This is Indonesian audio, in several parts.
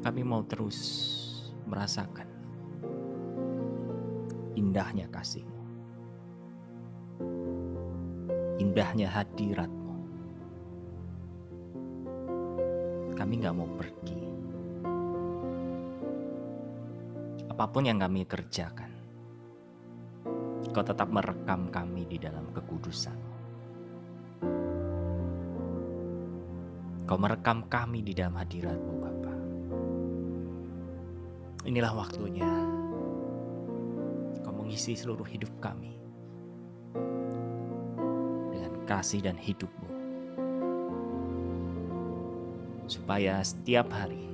Kami mau terus merasakan indahnya kasih-Mu, indahnya hadirat-Mu. Kami gak mau pergi. Apapun yang kami kerjakan, Kau tetap merekam kami di dalam kekudusan. Kau merekam kami di dalam hadirat-Mu, Bapa. Inilah waktunya Kau mengisi seluruh hidup kami dengan kasih dan hidup-Mu, supaya setiap hari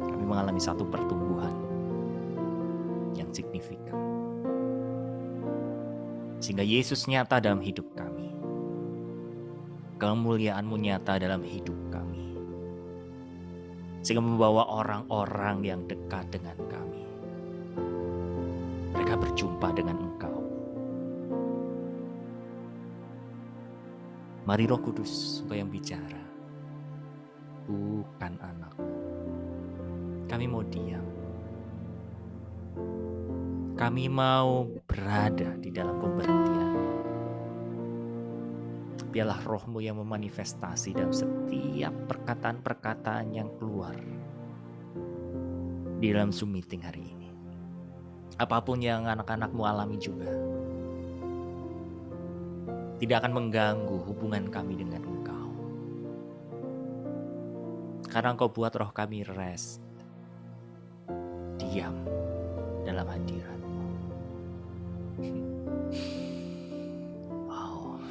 kami mengalami satu pertumbuhan yang signifikan, sehingga Yesus nyata dalam hidup kami, kemuliaan-Mu nyata dalam hidup kami, sehingga membawa orang-orang yang dekat dengan kami. Mereka berjumpa dengan Engkau. Mari Roh Kudus, Engkau yang bicara, bukan anak-Mu. Kami mau diam. Kami mau berada di dalam pemberhentian. Biarlah Roh-Mu yang memanifestasi dalam setiap perkataan-perkataan yang keluar di dalam Zoom meeting hari ini. Apapun yang anak-anak-Mu alami juga tidak akan mengganggu hubungan kami dengan Engkau. Karena Engkau buat roh kami rest, diam dalam hadirat-Mu. Wow,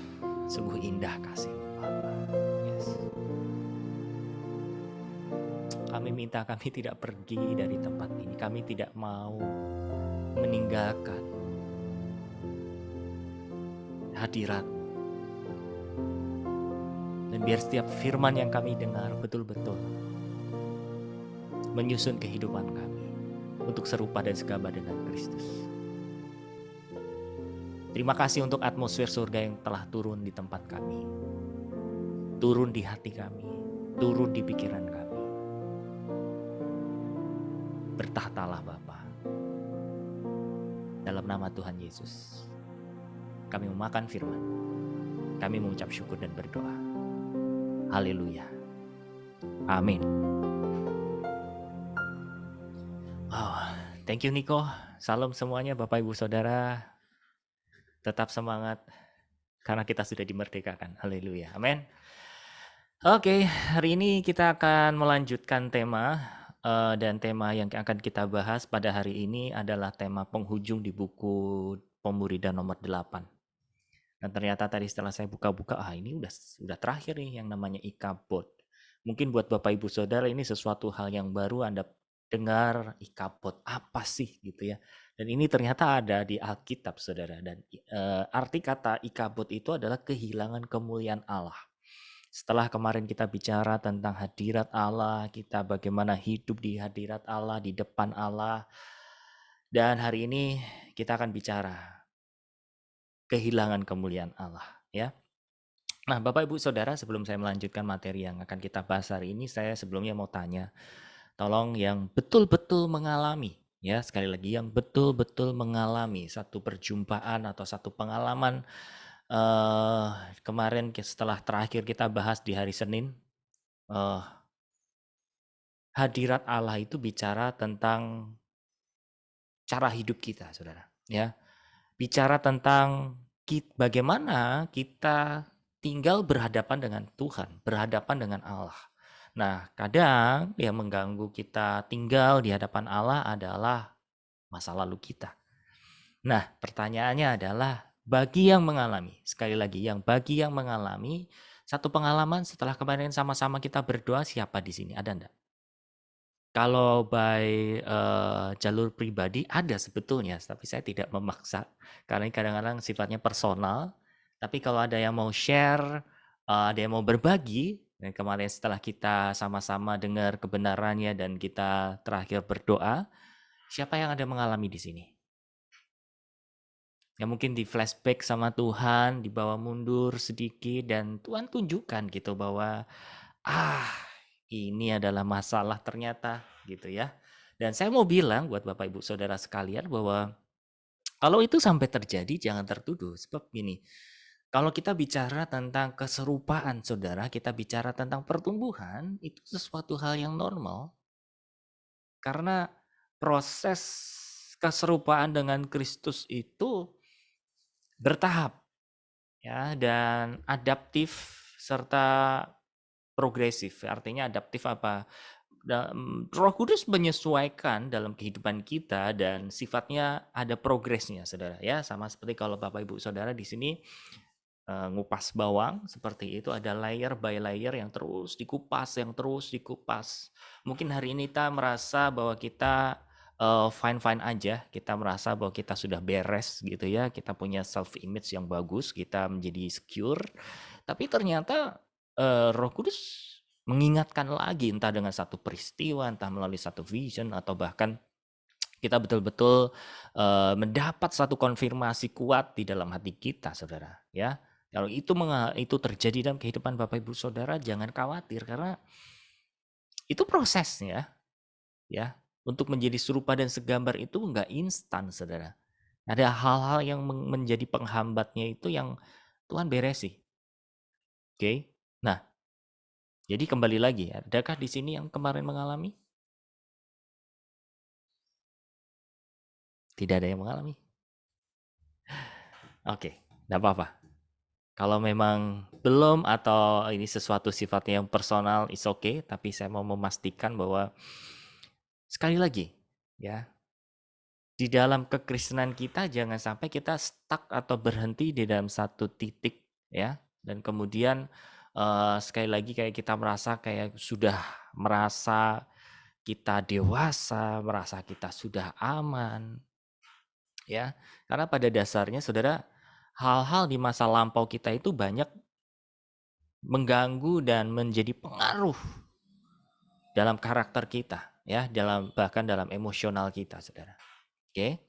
sungguh indah kasih-Mu, Bapa. Yes. Kami minta kami tidak pergi dari tempat ini. Kami tidak mau meninggalkan hadirat. Dan biar setiap firman yang kami dengar betul-betul menyusun kehidupan kami untuk serupa dan segama dengan Kristus. Terima kasih untuk atmosfer surga yang telah turun di tempat kami, turun di hati kami, turun di pikiran kami. Bertahtalah Bapa. Dalam nama Tuhan Yesus, kami memakan firman. Kami mengucap syukur dan berdoa. Haleluya. Amin. Wow, thank you Niko. Salam semuanya Bapak Ibu Saudara. Tetap semangat karena kita sudah dimerdekakan. Haleluya. Amin. Oke, hari ini kita akan melanjutkan tema dan tema yang akan kita bahas pada hari ini adalah tema penghujung di buku Pemuridan nomor 8. Dan ternyata tadi setelah saya buka-buka, ini udah terakhir nih yang namanya Ikabod. Mungkin buat Bapak Ibu Saudara ini sesuatu hal yang baru Anda dengar Ikabod apa sih gitu ya. Dan ini ternyata ada di Alkitab Saudara. Dan arti kata Ikabod itu adalah kehilangan kemuliaan Allah. Setelah kemarin kita bicara tentang hadirat Allah, kita bagaimana hidup di hadirat Allah, di depan Allah. Dan hari ini kita akan bicara kehilangan kemuliaan Allah, ya. Nah, Bapak Ibu Saudara, sebelum saya melanjutkan materi yang akan kita bahas hari ini, saya sebelumnya mau tanya, tolong yang betul-betul mengalami, ya, sekali lagi yang betul-betul mengalami satu perjumpaan atau satu pengalaman kemarin setelah terakhir kita bahas di hari Senin, hadirat Allah itu bicara tentang cara hidup kita, Saudara, ya. Bicara tentang bagaimana kita tinggal berhadapan dengan Tuhan, berhadapan dengan Allah. Nah, kadang yang mengganggu kita tinggal di hadapan Allah adalah masa lalu kita. Nah, pertanyaannya adalah bagi yang mengalami, sekali lagi bagi yang mengalami satu pengalaman setelah kemarin sama-sama kita berdoa, siapa di sini? Ada enggak? Kalau by jalur pribadi ada sebetulnya, tapi saya tidak memaksa karena kadang-kadang sifatnya personal. Tapi kalau ada yang mau share, ada yang mau berbagi, dan kemarin setelah kita sama-sama dengar kebenarannya dan kita terakhir berdoa, siapa yang ada mengalami di sini? Ya mungkin di flashback sama Tuhan, dibawa mundur sedikit dan Tuhan tunjukkan gitu bahwa Ini adalah masalah ternyata gitu ya. Dan saya mau bilang buat Bapak Ibu Saudara sekalian bahwa kalau itu sampai terjadi jangan tertuduh. Sebab gini, kalau kita bicara tentang keserupaan Saudara, kita bicara tentang pertumbuhan, itu sesuatu hal yang normal. Karena proses keserupaan dengan Kristus itu bertahap ya dan adaptif serta progresif. Artinya adaptif apa? Roh Kudus menyesuaikan dalam kehidupan kita dan sifatnya ada progresnya, Saudara ya. Sama seperti kalau Bapak Ibu Saudara di sini ngupas bawang seperti itu, ada layer by layer yang terus dikupas, yang terus dikupas. Mungkin hari ini kita merasa bahwa kita fine-fine aja, kita merasa bahwa kita sudah beres gitu ya, kita punya self image yang bagus, kita menjadi secure. Tapi ternyata Roh Kudus mengingatkan lagi entah dengan satu peristiwa, entah melalui satu vision atau bahkan kita betul-betul mendapat satu konfirmasi kuat di dalam hati kita, Saudara, ya. Kalau itu terjadi dalam kehidupan Bapak Ibu Saudara, jangan khawatir karena itu prosesnya, ya. Untuk menjadi serupa dan segambar itu enggak instan, Saudara. Ada hal-hal yang menjadi penghambatnya itu yang Tuhan beresi. Oke. Nah, jadi kembali lagi, adakah di sini yang kemarin mengalami? Tidak ada yang mengalami. Oke, enggak apa-apa. Kalau memang belum atau ini sesuatu sifatnya yang personal, is okay, tapi saya mau memastikan bahwa sekali lagi, ya, di dalam kekristenan kita jangan sampai kita stuck atau berhenti di dalam satu titik, ya, dan kemudian sekali lagi kayak kita merasa kayak sudah merasa kita dewasa, merasa kita sudah aman, ya, karena pada dasarnya saudara hal-hal di masa lampau kita itu banyak mengganggu dan menjadi pengaruh dalam karakter kita, ya, bahkan dalam emosional kita, Saudara. Oke.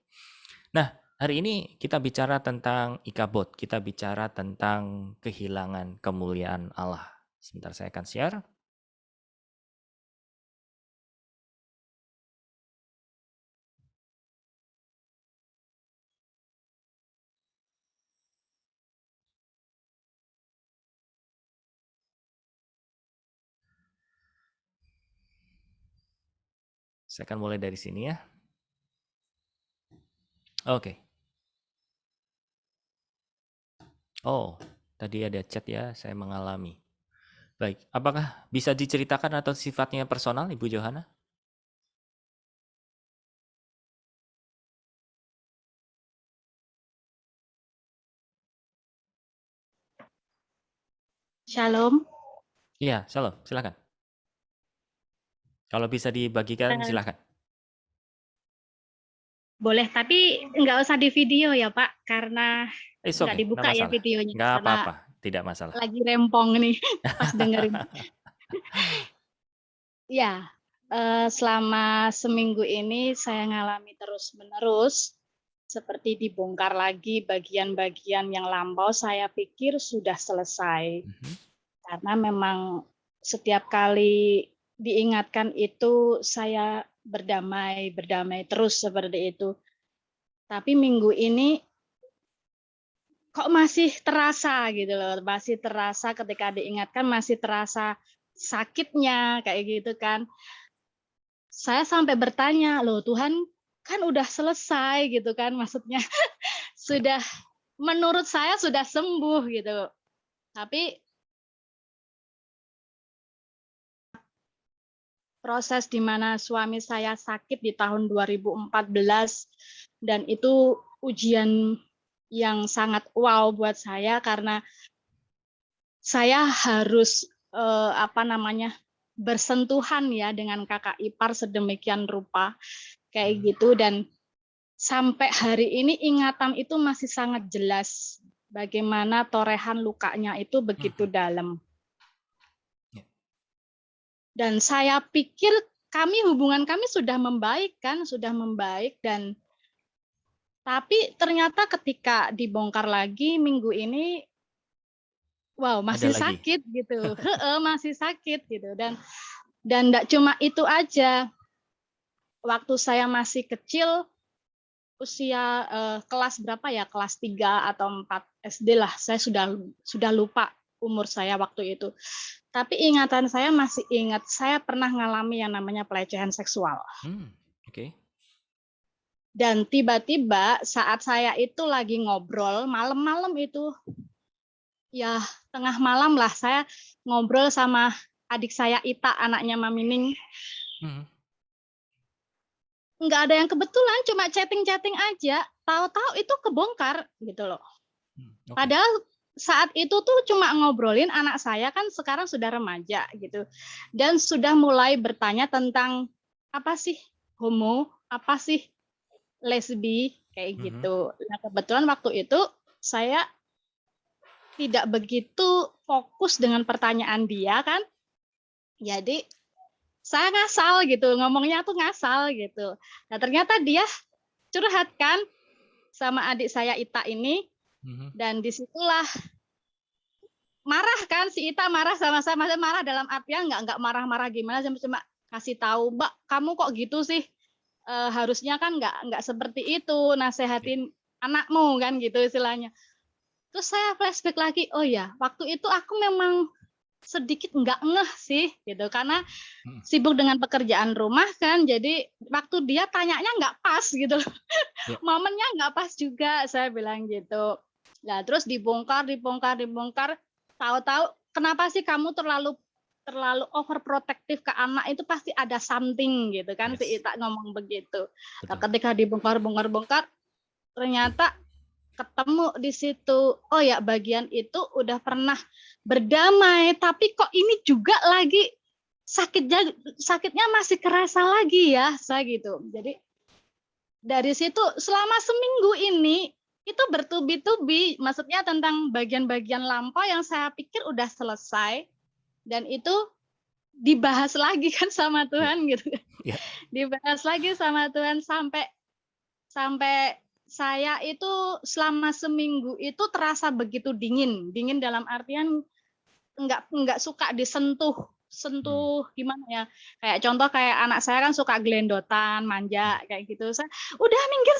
Nah, hari ini kita bicara tentang Ikabod, kita bicara tentang kehilangan kemuliaan Allah. Sebentar saya akan share. Saya akan mulai dari sini ya. Oke. Oh, tadi ada chat ya, saya mengalami. Baik, apakah bisa diceritakan atau sifatnya personal, Ibu Johana? Shalom. Iya, shalom, silakan. Kalau bisa dibagikan, silakan. Boleh, tapi nggak usah di video ya Pak, karena It's nggak okay, nggak dibuka ya masalah. videonya, Nggak karena apa-apa, tidak masalah. lagi rempong nih pas dengerin. Ya, selama seminggu ini saya ngalami terus-menerus, seperti dibongkar lagi bagian-bagian yang lampau saya pikir sudah selesai. Karena memang setiap kali diingatkan itu saya berdamai terus seperti itu. Tapi minggu ini kok masih terasa gitu loh, masih terasa ketika diingatkan masih terasa sakitnya kayak gitu kan. Saya sampai bertanya, "Loh Tuhan, kan udah selesai," gitu kan, maksudnya sudah menurut saya sudah sembuh gitu. Tapi proses di mana suami saya sakit di tahun 2014 dan itu ujian yang sangat wow buat saya karena saya harus bersentuhan ya dengan kakak ipar sedemikian rupa kayak gitu, dan sampai hari ini ingatan itu masih sangat jelas bagaimana torehan lukanya itu begitu dalam. Dan saya pikir hubungan kami sudah membaik kan, dan tapi ternyata ketika dibongkar lagi minggu ini, wow, masih sakit gitu. Masih sakit gitu. Dan Dan enggak cuma itu aja. Waktu saya masih kecil, usia kelas berapa ya? Kelas 3 atau 4 SD lah. Saya sudah lupa umur saya waktu itu. Tapi ingatan saya masih ingat, saya pernah ngalami yang namanya pelecehan seksual. Oke. Dan tiba-tiba saat saya itu lagi ngobrol, malam-malam itu, ya tengah malam lah, saya ngobrol sama adik saya Ita, anaknya Mami Ning. Nggak ada yang kebetulan, cuma chatting-chatting aja. Tahu-tahu itu kebongkar gitu loh. Oke. Padahal saat itu tuh cuma ngobrolin, anak saya kan sekarang sudah remaja gitu. Dan sudah mulai bertanya tentang apa sih homo, apa sih lesbi, kayak gitu. Nah, kebetulan waktu itu saya tidak begitu fokus dengan pertanyaan dia kan. Jadi saya ngasal gitu, ngomongnya tuh ngasal gitu. Nah, ternyata dia curhat kan sama adik saya Ita ini, dan disitulah marah kan, si Ita marah sama saya, maksudnya marah dalam artian nggak marah-marah gimana, cuma kasih tahu, Mbak, kamu kok gitu sih, harusnya kan nggak seperti itu, nasehatin anakmu kan gitu istilahnya. Terus saya flashback lagi, oh ya waktu itu aku memang sedikit nggak ngeh sih gitu, karena sibuk dengan pekerjaan rumah kan, jadi waktu dia tanyanya nggak pas gitu, momennya nggak pas juga, saya bilang gitu. Nah terus dibongkar, tahu-tahu kenapa sih kamu terlalu overprotective ke anak, itu pasti ada something gitu kan, si Ita ngomong begitu. Nah, ketika dibongkar, ternyata ketemu di situ, oh ya bagian itu udah pernah berdamai, tapi kok ini juga lagi sakitnya masih kerasa lagi ya, saya gitu. Jadi dari situ selama seminggu ini itu bertubi-tubi, maksudnya tentang bagian-bagian lampau yang saya pikir udah selesai, dan itu dibahas lagi kan sama Tuhan gitu. Dibahas lagi sama Tuhan sampai saya itu selama seminggu itu terasa begitu dingin dalam artian enggak suka disentuh gimana ya, kayak contoh kayak anak saya kan suka gelendotan, manja kayak gitu, saya udah minggir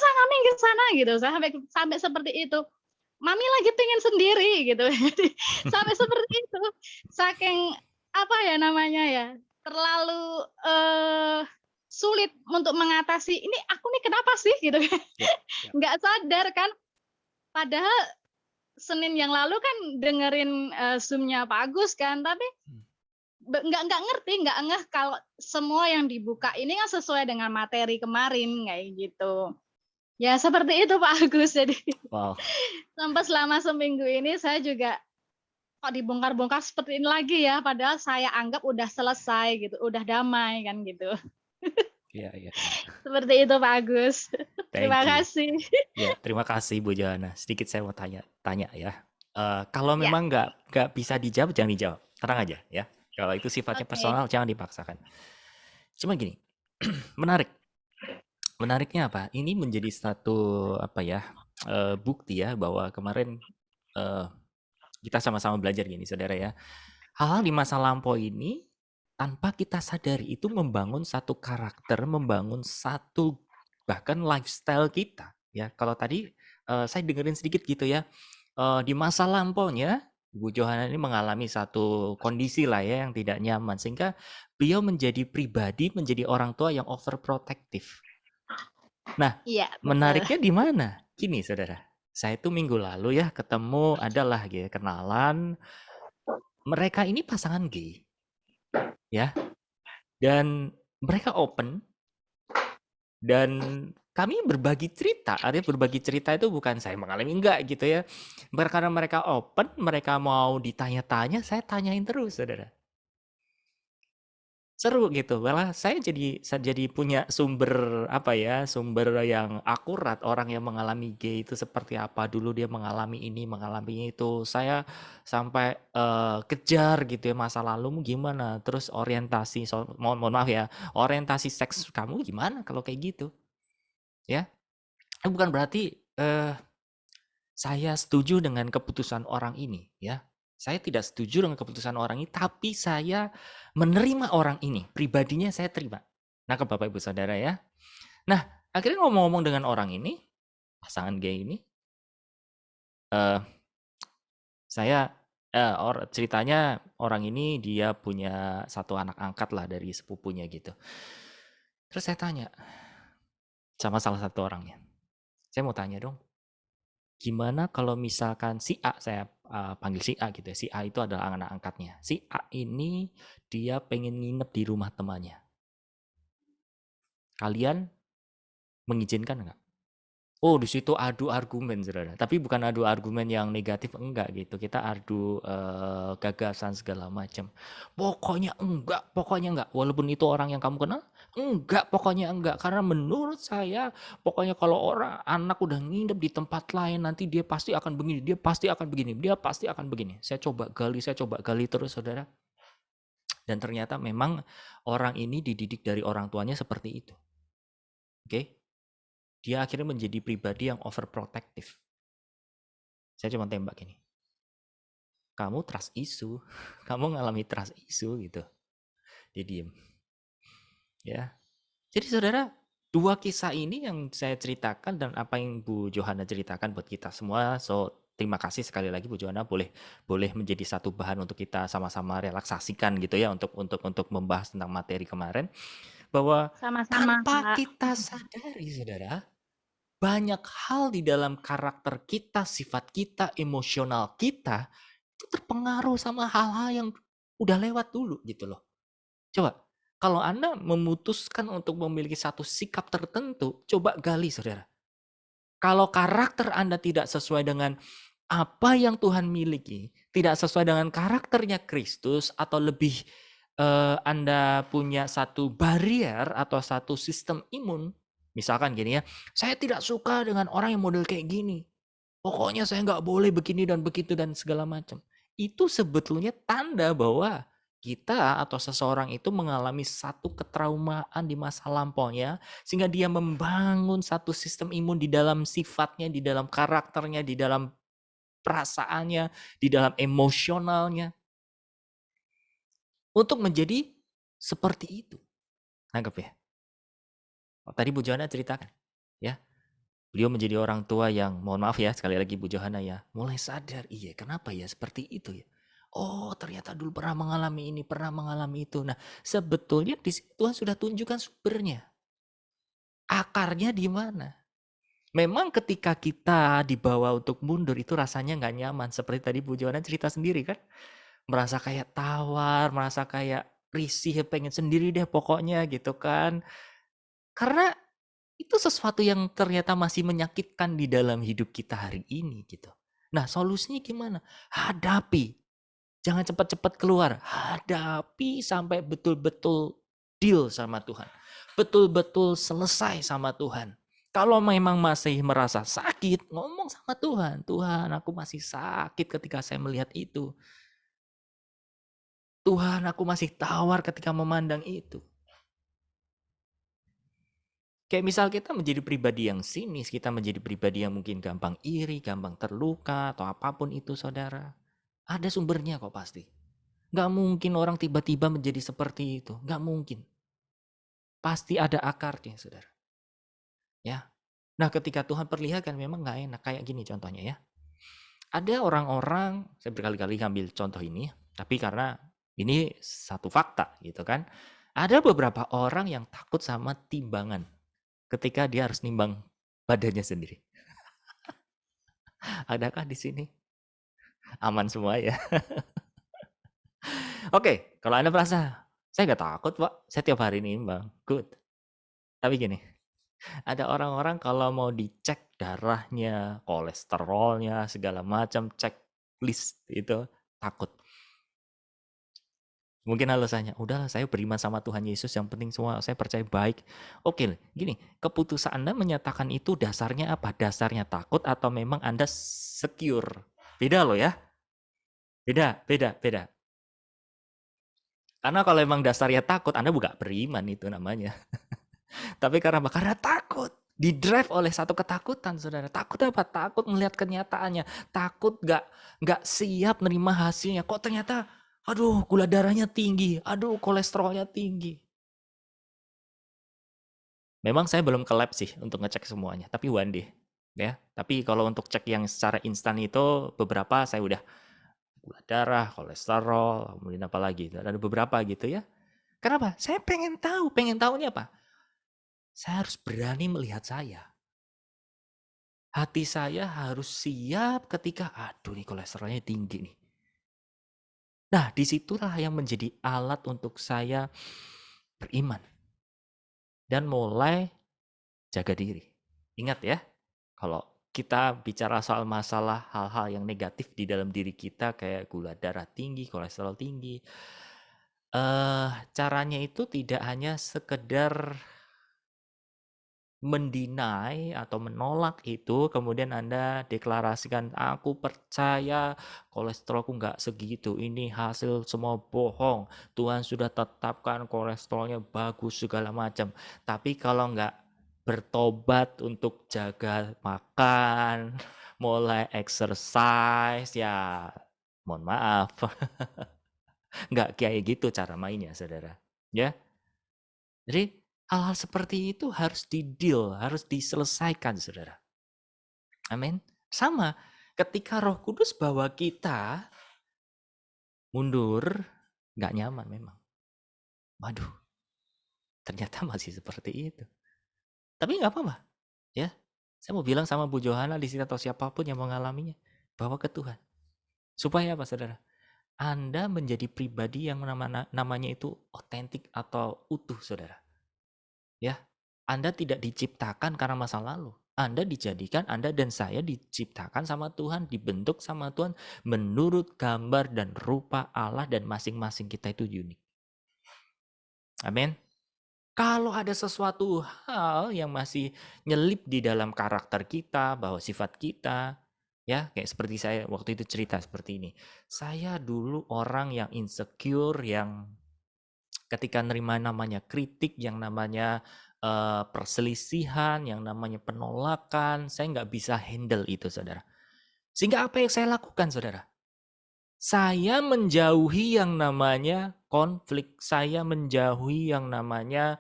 sana gitu, saya sampai seperti itu, mami lagi pengen sendiri gitu. Sampai seperti itu, saking apa ya namanya ya, terlalu sulit untuk mengatasi, ini aku nih kenapa sih gitu kan. Nggak sadar kan, padahal Senin yang lalu kan dengerin Zoom-nya Pak Agus kan, tapi nggak ngerti, nggak ngeh kalau semua yang dibuka ini kan sesuai dengan materi kemarin kayak gitu. Ya seperti itu Pak Agus. Jadi sampai selama seminggu ini saya juga kok dibongkar-bongkar seperti ini lagi ya, padahal saya anggap udah selesai gitu, udah damai kan gitu. Iya. Seperti itu Pak Agus. Terima kasih. Ya, terima kasih Bu Johanna. Sedikit saya mau tanya ya. Kalau memang nggak bisa dijawab, jangan dijawab. Tenang aja ya. Kalau itu sifatnya personal, jangan dipaksakan. Cuma gini, menariknya apa? Ini menjadi satu bukti ya bahwa kemarin kita sama-sama belajar gini, saudara ya. Hal-hal di masa lampau ini tanpa kita sadari itu membangun satu karakter, membangun satu bahkan lifestyle kita ya. Kalau tadi saya dengerin sedikit gitu ya, di masa lampaunya Bu Johanna ini mengalami satu kondisi lah ya yang tidak nyaman, sehingga beliau menjadi pribadi, menjadi orang tua yang overprotective. Nah, menariknya di mana? Gini saudara, saya itu minggu lalu ya ketemu adalah gitu, kenalan. Mereka ini pasangan gay ya, dan mereka open, dan kami berbagi cerita. Artinya berbagi cerita itu bukan saya mengalami, enggak gitu ya. Karena mereka open, mereka mau ditanya-tanya, saya tanyain terus, saudara. Seru gitu, malah saya jadi punya sumber sumber yang akurat, orang yang mengalami gay itu seperti apa, dulu dia mengalami ini, mengalami itu. Saya sampai kejar gitu ya, masa lalumu gimana, terus orientasi mohon maaf ya, orientasi seks kamu gimana kalau kayak gitu. Ya. Bukan berarti saya setuju dengan keputusan orang ini ya. Saya tidak setuju dengan keputusan orang ini, tapi saya menerima orang ini. Pribadinya saya terima. Nah, ke Bapak Ibu Saudara ya. Nah, akhirnya ngomong-ngomong dengan orang ini, pasangan gay ini, eh saya ceritanya orang ini dia punya satu anak angkat lah dari sepupunya gitu. Terus saya tanya sama salah satu orangnya. Saya mau tanya dong, gimana kalau misalkan si A, saya panggil si A gitu ya. Si A itu adalah anak angkatnya. Si A ini dia pengen nginep di rumah temannya. Kalian mengizinkan nggak? Oh, di situ adu argumen, saudara. Tapi bukan adu argumen yang negatif, enggak gitu. Kita adu gagasan segala macam. Pokoknya enggak. Walaupun itu orang yang kamu kenal, enggak, pokoknya enggak. Karena menurut saya, pokoknya kalau orang anak udah nginep di tempat lain, nanti dia pasti akan begini, dia pasti akan begini, dia pasti akan begini. Saya coba gali terus, saudara. Dan ternyata memang orang ini dididik dari orang tuanya seperti itu. Oke? Dia akhirnya menjadi pribadi yang overprotective. Saya cuma tembak gini. Kamu trust issue, kamu ngalami trust issue gitu. Dia diem. Ya. Jadi saudara, dua kisah ini yang saya ceritakan dan apa yang Bu Johana ceritakan buat kita semua. So, terima kasih sekali lagi Bu Johana, boleh menjadi satu bahan untuk kita sama-sama relaksasikan gitu ya, untuk membahas tentang materi kemarin, bahwa Sama-sama, tanpa Kak. kita sadari saudara, banyak hal di dalam karakter kita, sifat kita, emosional kita itu terpengaruh sama hal-hal yang udah lewat dulu gitu loh. Coba, kalau Anda memutuskan untuk memiliki satu sikap tertentu, coba gali saudara. Kalau karakter Anda tidak sesuai dengan apa yang Tuhan miliki, tidak sesuai dengan karakternya Kristus, atau lebih Anda punya satu barrier atau satu sistem imun, misalkan gini ya, saya tidak suka dengan orang yang model kayak gini. Pokoknya saya nggak boleh begini dan begitu dan segala macam. Itu sebetulnya tanda bahwa kita atau seseorang itu mengalami satu ketraumaan di masa lampaunya, sehingga dia membangun satu sistem imun di dalam sifatnya, di dalam karakternya, di dalam perasaannya, di dalam emosionalnya, untuk menjadi seperti itu. Nangkep ya? Tadi Bu Johana ceritakan, ya. Beliau menjadi orang tua yang, mohon maaf ya, sekali lagi Bu Johana ya, mulai sadar, iya kenapa ya seperti itu ya. Oh ternyata dulu pernah mengalami ini, pernah mengalami itu. Nah sebetulnya di situ Tuhan sudah tunjukkan sumbernya. Akarnya di mana? Memang ketika kita dibawa untuk mundur itu rasanya nggak nyaman. Seperti tadi Bu Johana cerita sendiri kan. Merasa kayak tawar, merasa kayak risih, pengen sendiri deh pokoknya gitu kan. Karena itu sesuatu yang ternyata masih menyakitkan di dalam hidup kita hari ini gitu. Nah solusinya gimana? Hadapi. Jangan cepat-cepat keluar. Hadapi sampai betul-betul deal sama Tuhan. Betul-betul selesai sama Tuhan. Kalau memang masih merasa sakit, ngomong sama Tuhan. Tuhan, aku masih sakit ketika saya melihat itu. Tuhan, aku masih tawar ketika memandang itu. Kayak misal kita menjadi pribadi yang sinis, kita menjadi pribadi yang mungkin gampang iri, gampang terluka, atau apapun itu saudara. Ada sumbernya kok pasti. Gak mungkin orang tiba-tiba menjadi seperti itu. Gak mungkin. Pasti ada akarnya saudara. Ya. Nah ketika Tuhan perlihatkan memang gak enak. Kayak gini contohnya ya. Ada orang-orang, saya berkali-kali ngambil contoh ini, tapi karena ini satu fakta gitu kan. Ada beberapa orang yang takut sama timbangan ketika dia harus nimbang badannya sendiri. Adakah di sini? Aman semua ya. Oke, kalau Anda merasa, saya nggak takut Pak, saya tiap hari nimbang, good. Tapi gini, ada orang-orang kalau mau dicek darahnya, kolesterolnya, segala macam, checklist itu, takut. Mungkin alasannya, udahlah saya beriman sama Tuhan Yesus, yang penting semua saya percaya baik. Oke, gini, keputusan Anda menyatakan itu dasarnya apa? Dasarnya takut atau memang Anda secure? Beda loh ya. Beda. Karena kalau emang dasarnya takut, Anda bukan beriman itu namanya. Tapi karena takut. Di-drive oleh satu ketakutan, saudara. Takut apa? Takut melihat kenyataannya. Takut nggak siap nerima hasilnya. Kok ternyata, aduh, gula darahnya tinggi. Aduh, kolesterolnya tinggi. Memang saya belum ke lab sih untuk ngecek semuanya, tapi one day. Ya, tapi kalau untuk cek yang secara instan itu beberapa saya udah gula darah, kolesterol, kemudian apa lagi? Ada beberapa gitu ya. Kenapa? Saya pengen tahu. Pengen tahunya apa? Saya harus berani melihat saya. Hati saya harus siap ketika, aduh nih kolesterolnya tinggi nih. Nah, disitulah yang menjadi alat untuk saya beriman. Dan mulai jaga diri. Ingat ya, kalau kita bicara soal masalah hal-hal yang negatif di dalam diri kita, kayak gula darah tinggi, kolesterol tinggi, caranya itu tidak hanya sekedar mendinai atau menolak itu, kemudian Anda deklarasikan, aku percaya kolesterolku nggak segitu, ini hasil semua bohong, Tuhan sudah tetapkan kolesterolnya bagus segala macam. Tapi kalau nggak bertobat untuk jaga makan, mulai exercise, ya mohon maaf, nggak kayak gitu cara mainnya, saudara. Ya, jadi hal-hal seperti itu harus di-deal, harus diselesaikan, saudara. Amin. Sama, ketika Roh Kudus bawa kita mundur, nggak nyaman memang. Waduh, ternyata masih seperti itu. Tapi nggak apa-apa, ya. Saya mau bilang sama Bu Johana di sini atau siapapun yang mengalaminya, bawa ke Tuhan. Supaya apa, saudara? Anda menjadi pribadi yang namanya itu otentik atau utuh, saudara. Ya, Anda tidak diciptakan karena masa lalu. Anda dijadikan, Anda dan saya diciptakan sama Tuhan, dibentuk sama Tuhan menurut gambar dan rupa Allah, dan masing-masing kita itu unik. Amin. Kalau ada sesuatu hal yang masih nyelip di dalam karakter kita, bahwa sifat kita, ya kayak seperti saya waktu itu cerita seperti ini. Saya dulu orang yang insecure, yang ketika nerima namanya kritik, yang namanya perselisihan, yang namanya penolakan, saya nggak bisa handle itu, saudara. Sehingga apa yang saya lakukan, saudara? Saya menjauhi yang namanya konflik, saya menjauhi yang namanya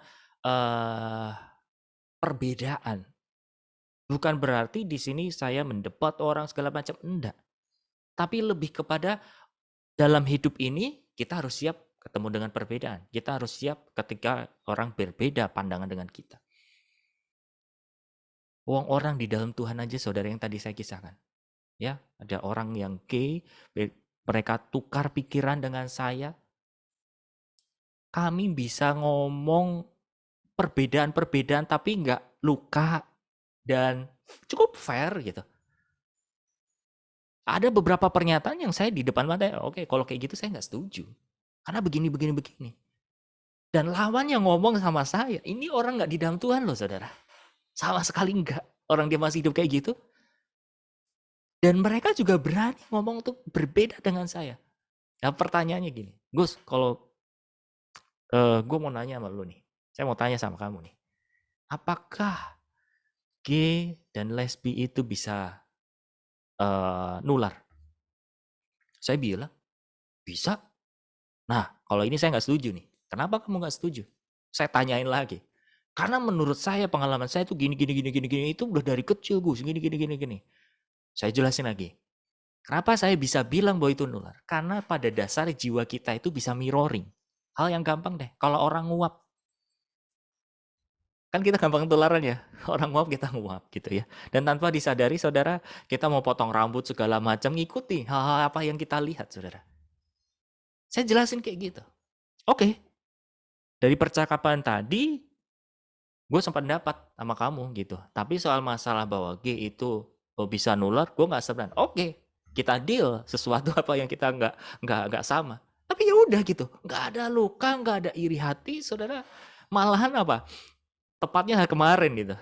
perbedaan. Bukan berarti di sini saya mendebat orang segala macam, enggak. Tapi lebih kepada dalam hidup ini kita harus siap ketemu dengan perbedaan. Kita harus siap ketika orang berbeda pandangan dengan kita. Orang di dalam Tuhan aja, saudara, yang tadi saya kisahkan. Ya, ada orang yang gay, mereka tukar pikiran dengan saya. Kami bisa ngomong perbedaan-perbedaan tapi nggak luka dan cukup fair gitu. Ada beberapa pernyataan yang saya di depan mata, oke, kalau kayak gitu saya nggak setuju. Karena begini, begini, begini. Dan lawan yang ngomong sama saya, ini orang nggak di dalam Tuhan loh, saudara. Sama sekali nggak. Orang dia masih hidup kayak gitu. Dan mereka juga berani ngomong tuh berbeda dengan saya. Nah, pertanyaannya gini, Gus, kalau gue mau nanya sama lu nih. Saya mau tanya sama kamu nih. Apakah gay dan lesbi itu bisa nular? Saya bilang, bisa. Nah, kalau ini saya nggak setuju nih. Kenapa kamu nggak setuju? Saya tanyain lagi. Karena menurut saya, pengalaman saya tuh gini, gini, gini, gini, gini. Itu udah dari kecil, Gus. Gini, gini, gini, gini. Saya jelasin lagi. Kenapa saya bisa bilang bahwa itu nular? Karena pada dasar jiwa kita itu bisa mirroring. Hal yang gampang deh. Kalau orang nguap, kan kita gampang tularan ya. Orang nguap, kita nguap gitu ya. Dan tanpa disadari, saudara, kita mau potong rambut segala macam, ngikuti hal-hal apa yang kita lihat, saudara. Saya jelasin kayak gitu. Oke. Dari percakapan tadi, gue sempat dapat sama kamu gitu. Tapi soal masalah bahwa gay itu bisa nular, gue nggak sebenarnya. Oke, kita deal sesuatu apa yang kita nggak sama. Tapi ya udah gitu, nggak ada luka, nggak ada iri hati, saudara. Malahan apa? Tepatnya kemarin gitu.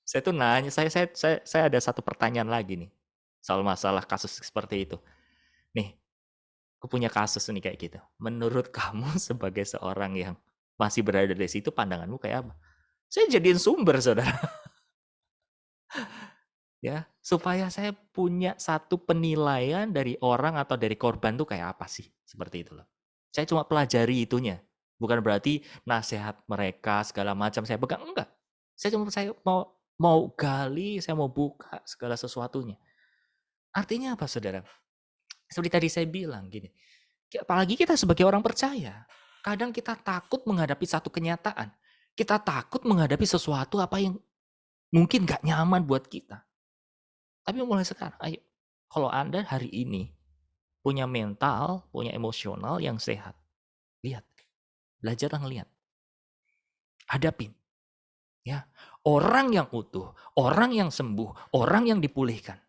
Saya tuh nanya, saya ada satu pertanyaan lagi nih soal masalah kasus seperti itu. Nih, aku punya kasus nih kayak gitu. Menurut kamu sebagai seorang yang masih berada di situ, pandanganmu kayak apa? Saya jadiin sumber, saudara. Ya, supaya saya punya satu penilaian dari orang atau dari korban tuh kayak apa sih, seperti itu loh. Saya cuma pelajari itunya, bukan berarti nasihat mereka segala macam saya pegang, enggak. Saya mau mau gali, saya mau buka segala sesuatunya. Artinya apa Saudara? Seperti tadi saya bilang gini, apalagi kita sebagai orang percaya, kadang kita takut menghadapi satu kenyataan. Kita takut menghadapi sesuatu apa yang mungkin gak nyaman buat kita. Tapi mulai sekarang, ayo. Kalau Anda hari ini punya mental, punya emosional yang sehat, lihat, belajarlah ngelihat, hadapin. Ya, orang yang utuh, orang yang sembuh, orang yang dipulihkan,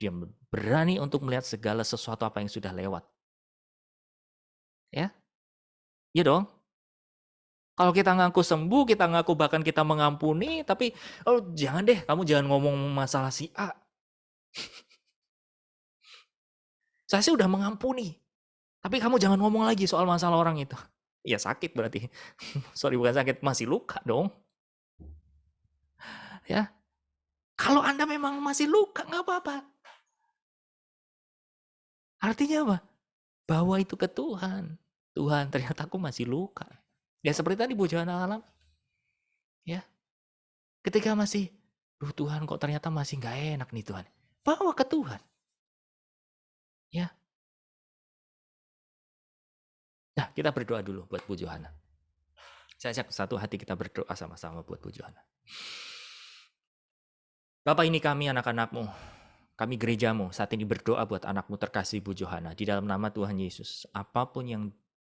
dia berani untuk melihat segala sesuatu apa yang sudah lewat. Ya, iya dong. Kalau kita ngaku sembuh, kita ngaku bahkan kita mengampuni, tapi oh jangan deh, kamu jangan ngomong masalah si A. Saya sih udah mengampuni, tapi kamu jangan ngomong lagi soal masalah orang itu. Ya sakit berarti. Sorry bukan sakit, masih luka dong. Ya, kalau Anda memang masih luka nggak apa-apa. Artinya apa? Bawa itu ke Tuhan. Tuhan, ternyata aku masih luka. Ya seperti tadi Bu Johanna alam. Ya, ketika masih, Tuhan kok ternyata masih nggak enak nih Tuhan. Bawa ke Tuhan. Ya, nah kita berdoa dulu buat Bu Johanna. Saya ajak satu hati kita berdoa sama-sama buat Bu Johanna. Bapak, ini kami anak-anak-Mu, kami gerejamu saat ini berdoa buat anakmu terkasih Bu Johanna. Di dalam nama Tuhan Yesus, apapun yang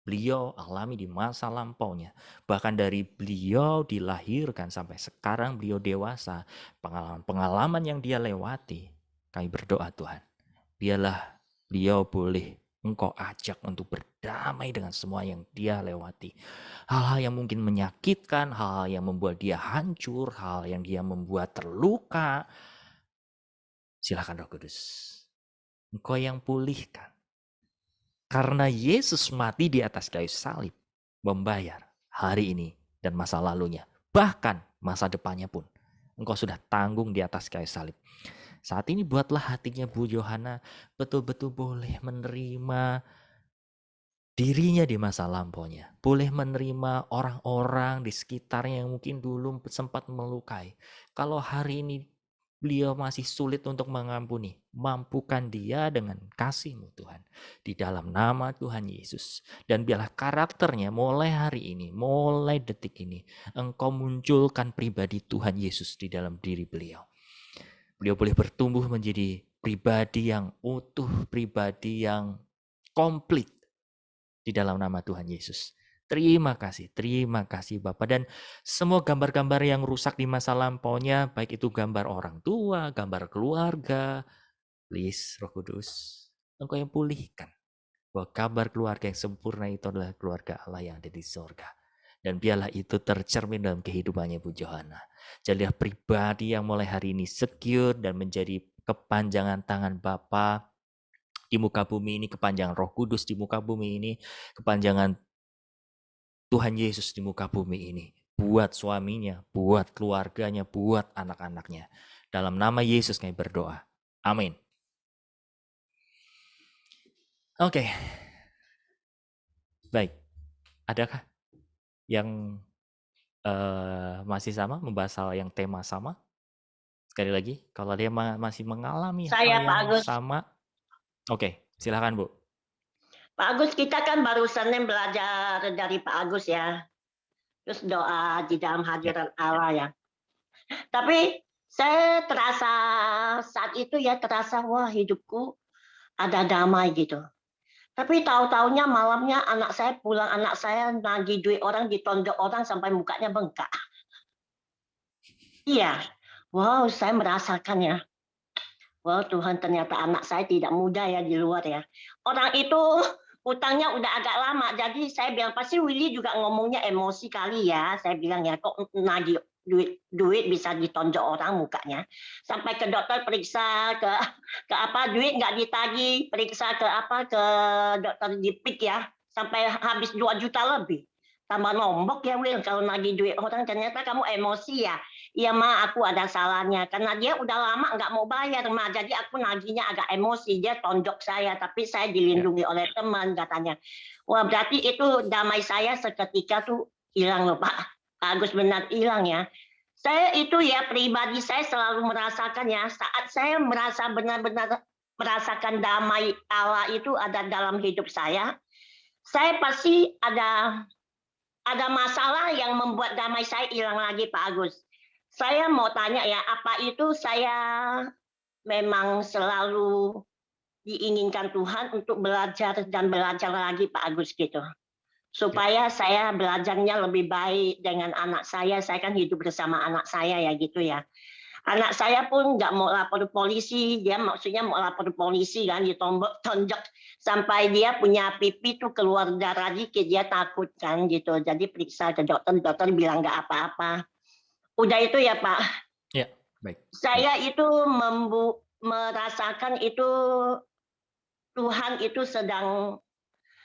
beliau alami di masa lampaunya, bahkan dari beliau dilahirkan sampai sekarang beliau dewasa, pengalaman-pengalaman yang dia lewati, kami berdoa Tuhan, biarlah beliau boleh Engkau ajak untuk berdamai dengan semua yang dia lewati. Hal-hal yang mungkin menyakitkan, hal-hal yang membuat dia hancur, hal yang dia membuat terluka. Silakan Roh Kudus, Engkau yang pulihkan. Karena Yesus mati di atas kayu salib, membayar hari ini dan masa lalunya. Bahkan masa depannya pun. Engkau sudah tanggung di atas kayu salib. Saat ini buatlah hatinya Bu Johanna betul-betul boleh menerima dirinya di masa lampaunya. Boleh menerima orang-orang di sekitarnya yang mungkin dulu sempat melukai. Kalau hari ini beliau masih sulit untuk mengampuni, mampukan dia dengan kasih-Mu Tuhan. Di dalam nama Tuhan Yesus. Dan biarlah karakternya mulai hari ini, mulai detik ini, Engkau munculkan pribadi Tuhan Yesus di dalam diri beliau. Beliau boleh bertumbuh menjadi pribadi yang utuh, pribadi yang komplit di dalam nama Tuhan Yesus. Terima kasih Bapak. Dan semua gambar-gambar yang rusak di masa lampaunya, baik itu gambar orang tua, gambar keluarga, please Roh Kudus, Engkau yang pulihkan. Bahwa kabar keluarga yang sempurna itu adalah keluarga Allah yang ada di sorga. Dan biarlah itu tercermin dalam kehidupannya Bu Johanna. Jadilah pribadi yang mulai hari ini secure dan menjadi kepanjangan tangan Bapa di muka bumi ini, kepanjangan Roh Kudus di muka bumi ini, kepanjangan Tuhan Yesus di muka bumi ini. Buat suaminya, buat keluarganya, buat anak-anaknya. Dalam nama Yesus kami berdoa. Amin. Oke. Baik. Adakah yang masih sama, membahas hal yang tema sama? Sekali lagi, kalau dia masih mengalami hal Saya Pak yang Agus. sama, oke, silakan Bu. Pak Agus, kita kan baru Senin belajar dari Pak Agus ya. Terus doa di dalam hadirat Allah ya. Tapi saya terasa saat itu ya terasa wah hidupku ada damai gitu. Tapi tahu-taunya malamnya anak saya nagih duit orang, ditonjok orang sampai mukanya bengkak. Iya, wow saya merasakan ya. Wow Tuhan ternyata anak saya tidak mudah ya di luar ya. Orang itu utangnya udah agak lama, jadi saya bilang pasti Willy juga ngomongnya emosi kali ya. Saya bilang ya kok nagih duit bisa ditonjok orang mukanya. Sampai ke dokter periksa ke apa duit nggak ditagih, periksa ke apa ke dokter Jipik ya, sampai habis 2 juta lebih. tambah nombok ya Will, kalau nagih duit orang ternyata kamu emosi ya. Iya Ma, aku ada salahnya karena dia udah lama nggak mau bayar Ma, jadi aku nagihnya agak emosi. Dia tonjok saya, tapi saya Ya. dilindungi oleh teman katanya. Wah berarti itu damai saya seketika tuh hilang loh Pak. Pak Agus benar hilang ya. Saya itu ya pribadi saya selalu merasakan ya saat saya merasa benar-benar merasakan damai Allah itu ada dalam hidup saya pasti ada masalah yang membuat damai saya hilang lagi Pak Agus. Saya mau tanya ya, apa itu saya memang selalu diinginkan Tuhan untuk belajar dan belajar lagi Pak Agus gitu? Ya. Supaya saya belajarnya lebih baik dengan anak saya kan hidup bersama anak saya ya gitu ya. Anak saya pun nggak mau lapor polisi, dia maksudnya mau lapor polisi kan, ditonjok sampai dia punya pipi tuh keluar darah dikit, dia takut kan gitu. Jadi periksa ke dokter bilang nggak apa-apa. Udah itu ya Pak, Ya, baik. saya itu merasakan itu Tuhan itu sedang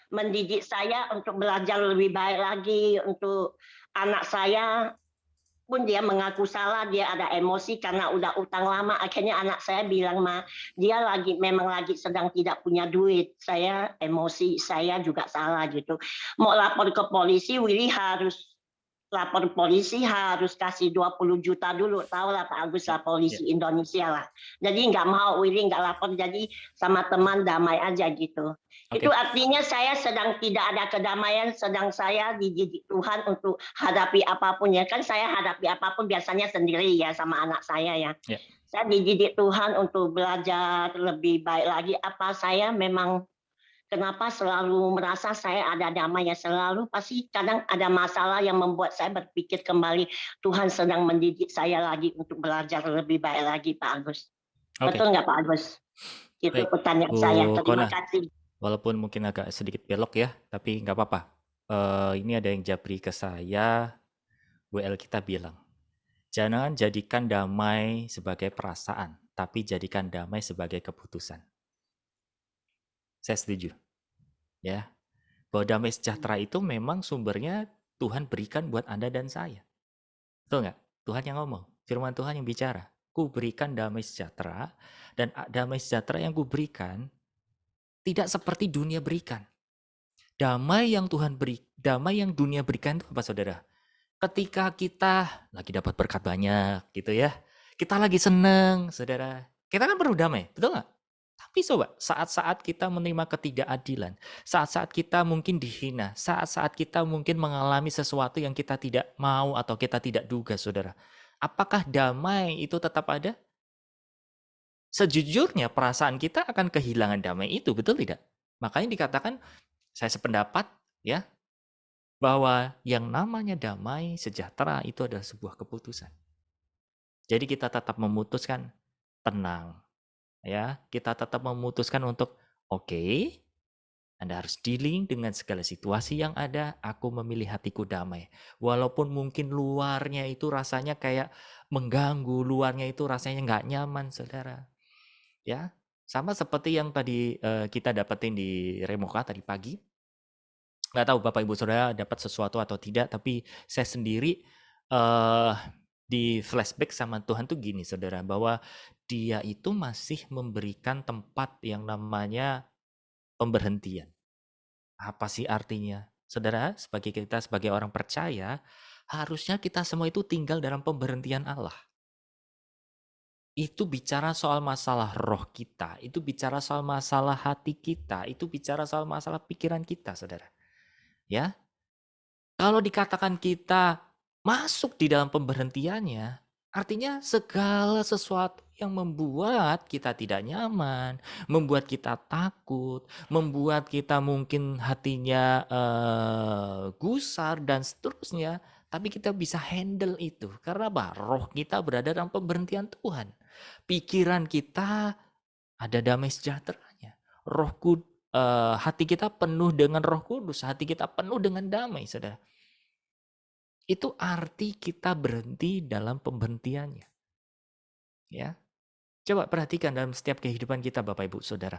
mendidik saya untuk belajar lebih baik lagi untuk anak saya pun dia mengaku salah, dia ada emosi karena udah utang lama. Akhirnya anak saya bilang, Ma, dia memang lagi sedang tidak punya duit. Saya emosi, saya juga salah gitu. Mau lapor ke polisi, Willy harus lapor polisi harus kasih 20 juta dulu. Tahu lah Pak Agus lah polisi Indonesia lah. Jadi nggak mau Willy nggak lapor, jadi sama teman damai aja gitu. Itu artinya saya sedang tidak ada kedamaian, sedang saya dididik Tuhan untuk hadapi apapun ya. Kan saya hadapi apapun biasanya sendiri ya sama anak saya ya. Saya dididik Tuhan untuk belajar lebih baik lagi. Apa saya memang kenapa selalu merasa saya ada damai ya, selalu pasti kadang ada masalah yang membuat saya berpikir kembali Tuhan sedang mendidik saya lagi untuk belajar lebih baik lagi Pak Agus. Betul nggak Pak Agus? Itu Baik, pertanyaan Bu saya. Terima Kona. kasih. Walaupun mungkin agak sedikit belok ya, tapi nggak apa-apa. Ini ada yang japri ke saya, WL kita bilang, jangan jadikan damai sebagai perasaan, tapi jadikan damai sebagai keputusan. Saya setuju. Ya, bahwa damai sejahtera itu memang sumbernya Tuhan berikan buat Anda dan saya. Betul nggak? Tuhan yang ngomong, firman Tuhan yang bicara. Ku berikan damai sejahtera, dan damai sejahtera yang ku berikan tidak seperti dunia berikan. Damai yang Tuhan beri, damai yang dunia berikan itu apa saudara? Ketika kita lagi dapat berkat banyak gitu ya, kita lagi seneng saudara, kita kan perlu damai, betul nggak? Tapi coba saat-saat kita menerima ketidakadilan, saat-saat kita mungkin dihina, saat-saat kita mungkin mengalami sesuatu yang kita tidak mau atau kita tidak duga saudara, apakah damai itu tetap ada? Sejujurnya perasaan kita akan kehilangan damai itu, betul tidak? Makanya dikatakan, saya sependapat ya, bahwa yang namanya damai sejahtera itu adalah sebuah keputusan. Jadi kita tetap memutuskan tenang, ya. Kita tetap memutuskan untuk oke, Anda harus dealing dengan segala situasi yang ada. Aku memilih hatiku damai, walaupun mungkin luarnya itu rasanya kayak mengganggu, luarnya itu rasanya nggak nyaman, saudara. Ya, sama seperti yang tadi kita dapetin di Remoka tadi pagi. Nggak tahu Bapak Ibu Saudara dapat sesuatu atau tidak, tapi saya sendiri di flashback sama Tuhan tuh gini saudara, bahwa dia itu masih memberikan tempat yang namanya pemberhentian. Apa sih artinya? Saudara, sebagai kita sebagai orang percaya, harusnya kita semua itu tinggal dalam pemberhentian Allah. Itu bicara soal masalah roh kita, itu bicara soal masalah hati kita, itu bicara soal masalah pikiran kita, saudara. Ya, kalau dikatakan kita masuk di dalam pemberhentiannya, artinya segala sesuatu yang membuat kita tidak nyaman, membuat kita takut, membuat kita mungkin hatinya gusar dan seterusnya, tapi kita bisa handle itu. Karena apa? Roh kita berada dalam pemberhentian Tuhan. Pikiran kita ada damai sejahteranya. Hati kita penuh dengan Roh Kudus, hati kita penuh dengan damai, saudara. Itu arti kita berhenti dalam pemberhentiannya. Ya, coba perhatikan dalam setiap kehidupan kita, Bapak Ibu Saudara.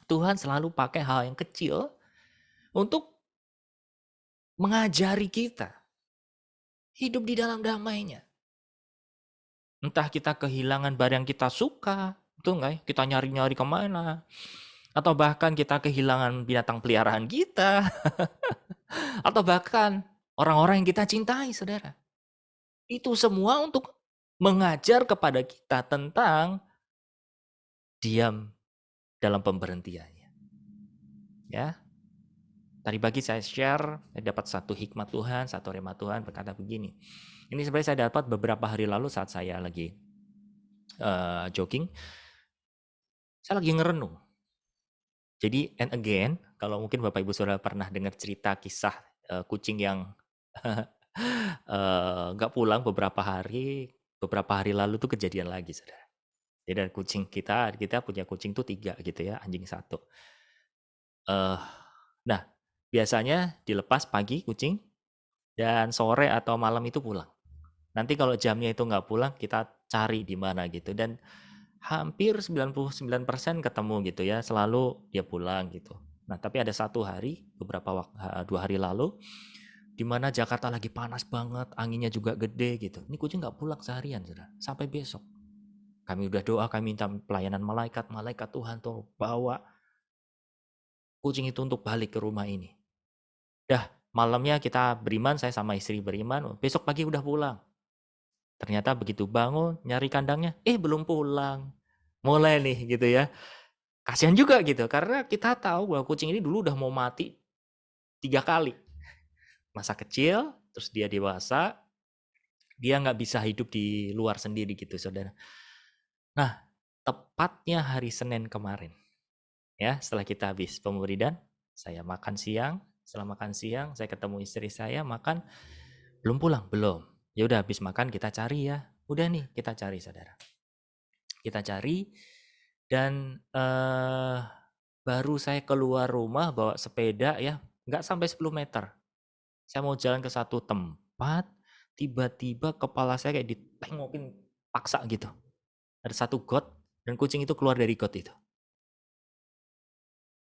Tuhan selalu pakai hal yang kecil untuk mengajari kita hidup di dalam damainya. Entah kita kehilangan barang yang kita suka, betul nggak ya? Kita nyari-nyari kemana. Atau bahkan kita kehilangan binatang peliharaan kita. Atau bahkan orang-orang yang kita cintai, saudara. Itu semua untuk mengajar kepada kita tentang diam dalam pemberhentiannya. Ya, tadi pagi saya share, saya dapat satu hikmat Tuhan, satu rema Tuhan berkata begini. Ini sebenarnya saya dapat beberapa hari lalu saat saya lagi jogging. Saya lagi ngerenung. Jadi, and again, kalau mungkin Bapak Ibu Saudara pernah dengar cerita kisah kucing yang nggak pulang beberapa hari lalu tuh kejadian lagi, saudara. Jadi ada kucing kita punya kucing tuh 3 gitu ya, anjing 1. Nah, biasanya dilepas pagi kucing, dan sore atau malam itu pulang. Nanti kalau jamnya itu nggak pulang, kita cari di mana gitu, dan hampir 99% ketemu gitu ya, selalu dia pulang gitu. Nah, tapi ada satu hari, 2 hari lalu, di mana Jakarta lagi panas banget, anginnya juga gede gitu. Ini kucing nggak pulang seharian, saudara, sampai besok. Kami udah doa, kami minta pelayanan malaikat Tuhan tuh bawa kucing itu untuk balik ke rumah ini. Dah, malamnya kita beriman, saya sama istri beriman, besok pagi udah pulang. Ternyata begitu bangun, nyari kandangnya, belum pulang. Mulai nih gitu ya. Kasihan juga gitu, karena kita tahu bahwa kucing ini dulu udah mau mati 3 kali. Masa kecil, terus dia dewasa, dia nggak bisa hidup di luar sendiri gitu, saudara. Nah, tepatnya hari Senin kemarin, ya, setelah kita habis pemuridan, saya makan siang. Setelah makan siang, saya ketemu istri saya, makan, belum pulang, belum. Ya udah habis makan kita cari ya. Udah nih, kita cari, saudara. Kita cari, dan baru saya keluar rumah bawa sepeda ya, nggak sampai 10 meter. Saya mau jalan ke satu tempat, tiba-tiba kepala saya kayak ditengokin paksa gitu. Ada satu got, dan kucing itu keluar dari got itu.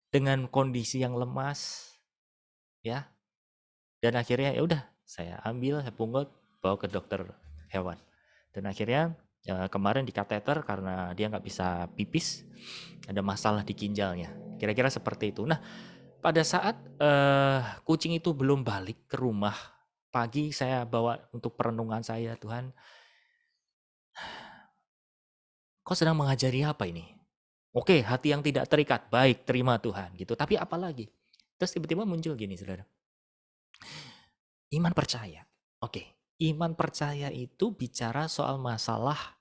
Dengan kondisi yang lemas, ya. Dan akhirnya ya udah, saya ambil, saya pungut, bawa ke dokter hewan. Dan akhirnya kemarin di kateter karena dia nggak bisa pipis, ada masalah di ginjalnya. Kira-kira seperti itu. Nah, pada saat kucing itu belum balik ke rumah, pagi saya bawa untuk perenungan saya, Tuhan, Kau sedang mengajari apa ini? Oke, hati yang tidak terikat, baik, terima Tuhan gitu. Tapi apa lagi? Terus tiba-tiba muncul gini, saudara. Iman percaya. Oke, iman percaya itu bicara soal masalah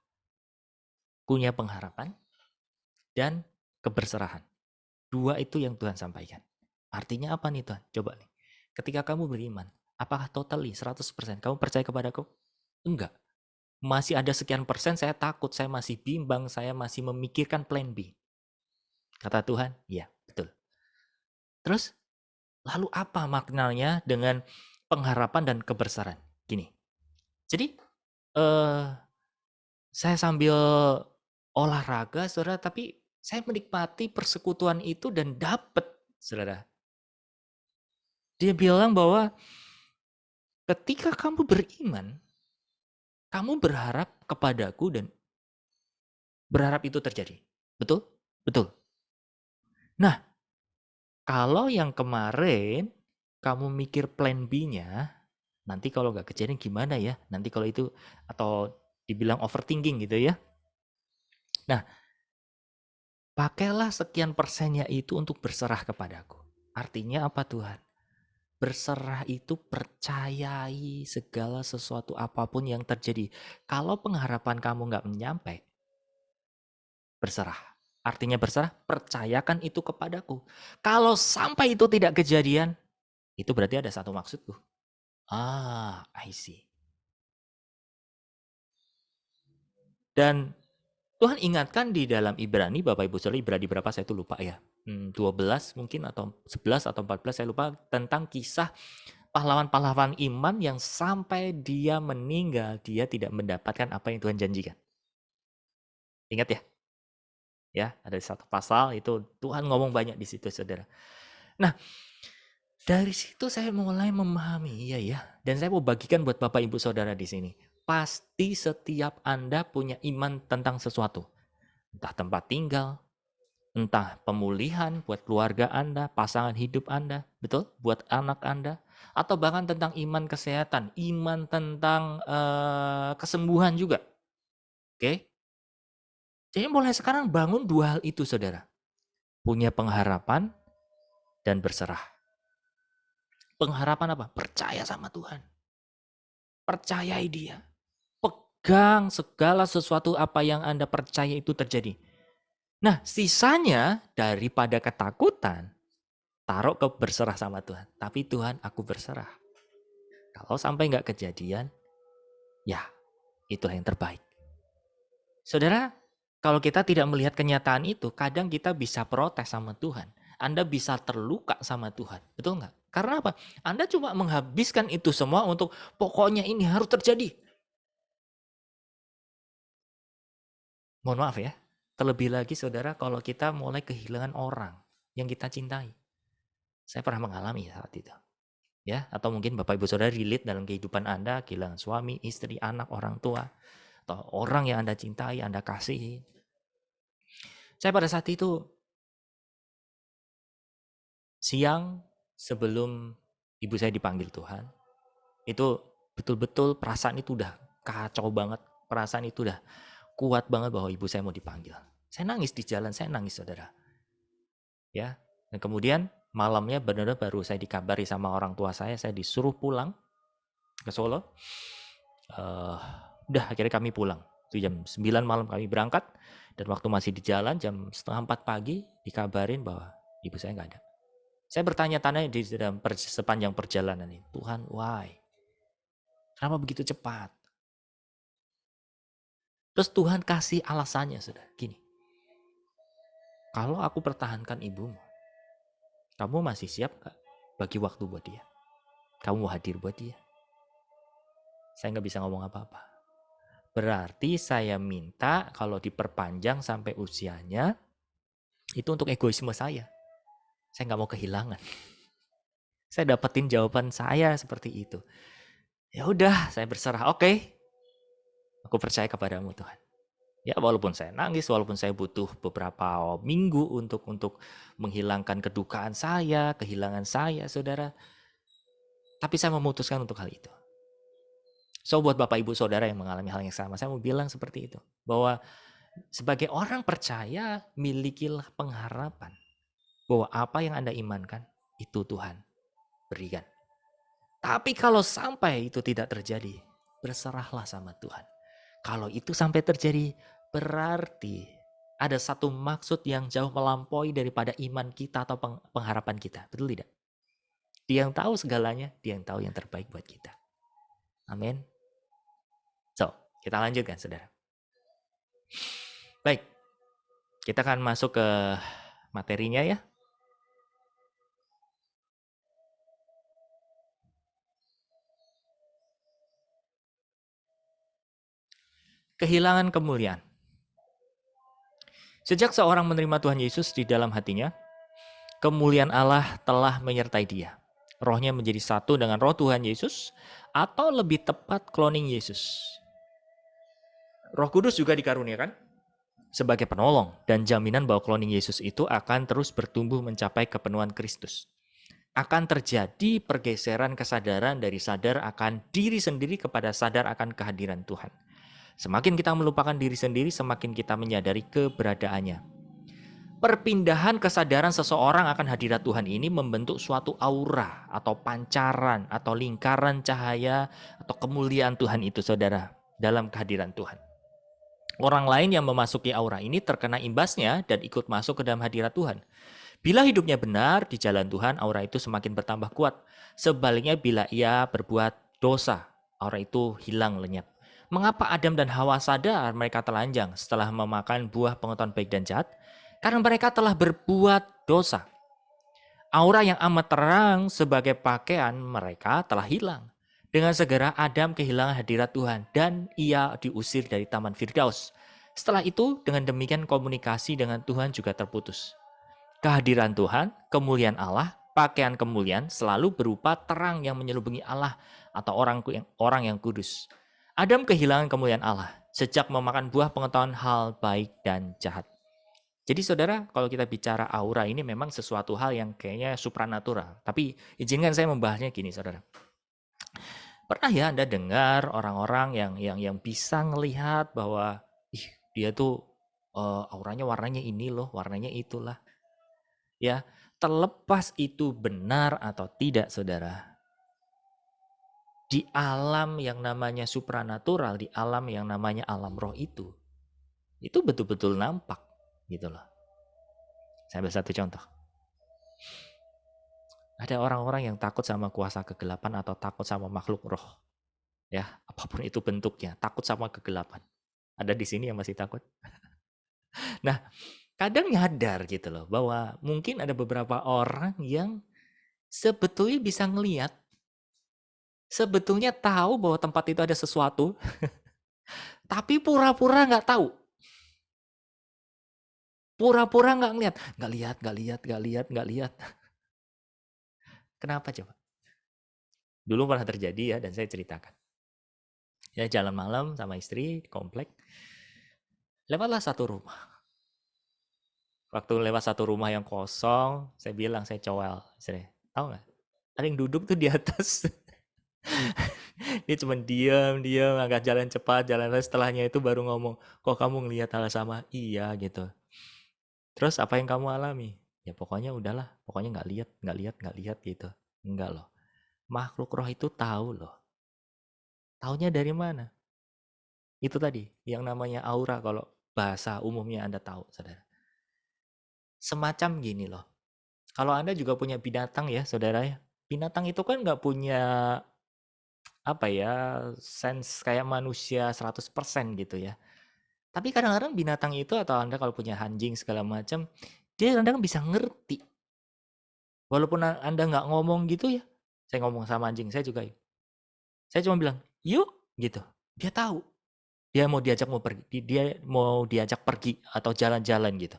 punya pengharapan dan keberserahan. 2 itu yang Tuhan sampaikan. Artinya apa nih Tuhan? Coba nih. Ketika kamu beriman, apakah totally 100% kamu percaya kepadaku? Enggak. Masih ada sekian persen saya takut, saya masih bimbang, saya masih memikirkan plan B. Kata Tuhan, iya, betul. Terus, lalu apa maknanya dengan pengharapan dan kebesaran? Gini, jadi saya sambil olahraga, saudara, tapi saya menikmati persekutuan itu dan dapat, saudara. Dia bilang bahwa ketika kamu beriman, kamu berharap kepadaku dan berharap itu terjadi. Betul? Betul. Nah, kalau yang kemarin kamu mikir plan B-nya, nanti kalau nggak kejadian gimana ya? Nanti kalau itu, atau dibilang overthinking gitu ya. Nah, pakailah sekian persennya itu untuk berserah kepadaku. Artinya apa Tuhan? Berserah itu percayai segala sesuatu apapun yang terjadi. Kalau pengharapan kamu nggak menyampai, berserah. Artinya berserah, percayakan itu kepadaku. Kalau sampai itu tidak kejadian, itu berarti ada satu maksudku. I see. Dan Tuhan ingatkan di dalam Ibrani, Bapak Ibu Saudara, Ibrani berapa saya itu lupa ya. 12 mungkin, atau 11 atau 14 saya lupa, tentang kisah pahlawan-pahlawan iman yang sampai dia meninggal, dia tidak mendapatkan apa yang Tuhan janjikan. Ingat ya? Ya, ada satu pasal itu Tuhan ngomong banyak di situ, saudara. Nah, Dari situ saya mulai memahami, iya ya. Dan saya mau bagikan buat Bapak Ibu Saudara di sini. Pasti setiap Anda punya iman tentang sesuatu. Entah tempat tinggal, entah pemulihan buat keluarga Anda, pasangan hidup Anda, betul? Buat anak Anda. Atau bahkan tentang iman kesehatan, iman tentang kesembuhan juga. Oke? Jadi mulai sekarang bangun dua hal itu, saudara. Punya pengharapan dan berserah. Pengharapan apa? Percaya sama Tuhan. Percayai Dia. Pegang segala sesuatu apa yang Anda percaya itu terjadi. Nah, sisanya daripada ketakutan, taruh ke berserah sama Tuhan. Tapi Tuhan, aku berserah. Kalau sampai nggak kejadian, ya itulah yang terbaik. Saudara, kalau kita tidak melihat kenyataan itu, kadang kita bisa protes sama Tuhan. Anda bisa terluka sama Tuhan. Betul nggak? Karena apa? Anda cuma menghabiskan itu semua untuk pokoknya ini harus terjadi. Mohon maaf ya. Terlebih lagi saudara kalau kita mulai kehilangan orang yang kita cintai. Saya pernah mengalami saat itu. Ya, atau mungkin Bapak Ibu Saudara relate dalam kehidupan Anda, kehilangan suami, istri, anak, orang tua, atau orang yang Anda cintai, Anda kasihi. Saya pada saat itu siang sebelum ibu saya dipanggil Tuhan, itu betul-betul perasaan itu udah kacau banget, perasaan itu udah kuat banget bahwa ibu saya mau dipanggil. Saya nangis di jalan, saya nangis saudara. Ya, dan kemudian malamnya benar-benar baru saya dikabari sama orang tua saya disuruh pulang ke Solo. Udah akhirnya kami pulang. Itu jam 9 malam kami berangkat, dan waktu masih di jalan jam 3:30 pagi dikabarin bahwa ibu saya nggak ada. Saya bertanya-tanya di dalam sepanjang perjalanan ini, Tuhan, why? Kenapa begitu cepat? Terus Tuhan kasih alasannya, saudara. Gini, kalau aku pertahankan ibumu, kamu masih siap gak bagi waktu buat dia? Kamu mau hadir buat dia? Saya nggak bisa ngomong apa-apa. Berarti saya minta kalau diperpanjang sampai usianya, itu untuk egoisme saya. Saya nggak mau kehilangan. Saya dapetin jawaban saya seperti itu. Ya udah, saya berserah. Oke, aku percaya kepadamu Tuhan. Ya walaupun saya nangis, walaupun saya butuh beberapa minggu untuk menghilangkan kedukaan saya, kehilangan saya, saudara. Tapi saya memutuskan untuk hal itu. So buat Bapak Ibu Saudara yang mengalami hal yang sama, saya mau bilang seperti itu. Bahwa sebagai orang percaya, milikilah pengharapan. Bahwa apa yang Anda imankan, itu Tuhan berikan. Tapi kalau sampai itu tidak terjadi, berserahlah sama Tuhan. Kalau itu sampai terjadi, berarti ada satu maksud yang jauh melampaui daripada iman kita atau pengharapan kita. Betul tidak? Dia yang tahu segalanya, dia yang tahu yang terbaik buat kita. Amin. So, kita lanjutkan, saudara. Baik, kita akan masuk ke materinya ya. Kehilangan kemuliaan. Sejak seorang menerima Tuhan Yesus di dalam hatinya, kemuliaan Allah telah menyertai dia. Rohnya menjadi satu dengan roh Tuhan Yesus, atau lebih tepat cloning Yesus. Roh Kudus juga dikaruniakan sebagai penolong dan jaminan bahwa cloning Yesus itu akan terus bertumbuh mencapai kepenuhan Kristus. Akan terjadi pergeseran kesadaran dari sadar akan diri sendiri kepada sadar akan kehadiran Tuhan. Semakin kita melupakan diri sendiri, semakin kita menyadari keberadaannya. Perpindahan kesadaran seseorang akan hadirat Tuhan ini membentuk suatu aura atau pancaran atau lingkaran cahaya atau kemuliaan Tuhan itu, saudara, dalam kehadiran Tuhan. Orang lain yang memasuki aura ini terkena imbasnya dan ikut masuk ke dalam hadirat Tuhan. Bila hidupnya benar di jalan Tuhan, aura itu semakin bertambah kuat. Sebaliknya bila ia berbuat dosa, aura itu hilang lenyap. Mengapa Adam dan Hawa sadar mereka telanjang setelah memakan buah pengetahuan baik dan jahat? Karena mereka telah berbuat dosa. Aura yang amat terang sebagai pakaian mereka telah hilang. Dengan segera Adam kehilangan hadirat Tuhan dan ia diusir dari Taman Firdaus. Setelah itu, dengan demikian komunikasi dengan Tuhan juga terputus. Kehadiran Tuhan, kemuliaan Allah, Pakaian kemuliaan selalu berupa terang yang menyelubungi Allah atau orang yang kudus. Adam kehilangan kemuliaan Allah sejak memakan buah pengetahuan hal baik dan jahat. Jadi saudara, kalau kita bicara aura ini memang sesuatu hal yang kayaknya supranatural. Tapi izinkan saya membahasnya gini saudara. Pernah ya Anda dengar orang-orang yang bisa ngelihat bahwa dia tuh auranya warnanya ini loh, warnanya itulah. Ya, terlepas itu benar atau tidak saudara. Di alam yang namanya supranatural, di alam yang namanya alam roh itu betul-betul nampak gitu loh. Saya ambil satu contoh. Ada orang-orang yang takut sama kuasa kegelapan atau takut sama makhluk roh. Ya, apapun itu bentuknya, takut sama kegelapan. Ada di sini yang masih takut? Nah, kadang nyadar gitu loh bahwa mungkin ada beberapa orang yang sebetulnya bisa ngelihat, sebetulnya tahu bahwa tempat itu ada sesuatu, tapi pura-pura nggak tahu. Pura-pura nggak ngelihat, nggak lihat. Kenapa coba? Dulu pernah terjadi ya, dan saya ceritakan. Ya jalan malam sama istri di komplek, lewatlah satu rumah. Waktu lewat satu rumah yang kosong, saya bilang, saya cowel. Istri, tahu nggak? Ada yang duduk tuh di atas. Dia cuma diam, agak jalan cepat, jalan setelahnya itu baru ngomong, kok kamu ngelihat hal sama? Iya gitu. Terus apa yang kamu alami? Ya pokoknya udahlah, pokoknya nggak lihat gitu. Enggak loh. Makhluk roh itu tahu loh. Taunya dari mana? Itu tadi, yang namanya aura kalau bahasa umumnya Anda tahu, saudara. Semacam gini loh. Kalau Anda juga punya binatang ya, saudara ya. Binatang itu kan nggak punya apa ya, sense kayak manusia 100% gitu ya. Tapi kadang-kadang binatang itu atau Anda kalau punya anjing segala macam, dia kadang-kadang bisa ngerti. Walaupun Anda nggak ngomong gitu ya. Saya ngomong sama anjing saya juga. Saya cuma bilang, "Yuk," gitu. Dia tahu. Dia mau diajak pergi atau jalan-jalan gitu.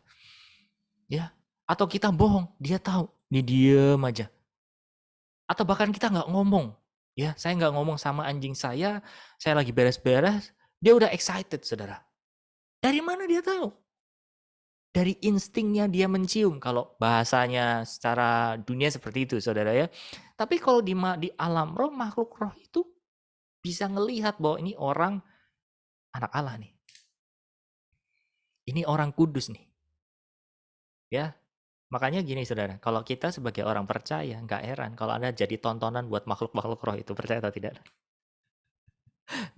Ya. Atau kita bohong, dia tahu. Dia diem aja. Atau bahkan kita nggak ngomong. Ya, saya nggak ngomong sama anjing saya lagi beres-beres, dia udah excited, saudara. Dari mana dia tahu? Dari instingnya dia mencium, kalau bahasanya secara dunia seperti itu, saudara ya. Tapi kalau di alam roh, makhluk roh itu bisa ngelihat bahwa ini orang anak Allah nih. Ini orang kudus nih. Ya, makanya gini saudara, kalau kita sebagai orang percaya, nggak heran kalau Anda jadi tontonan buat makhluk-makhluk roh itu, percaya atau tidak?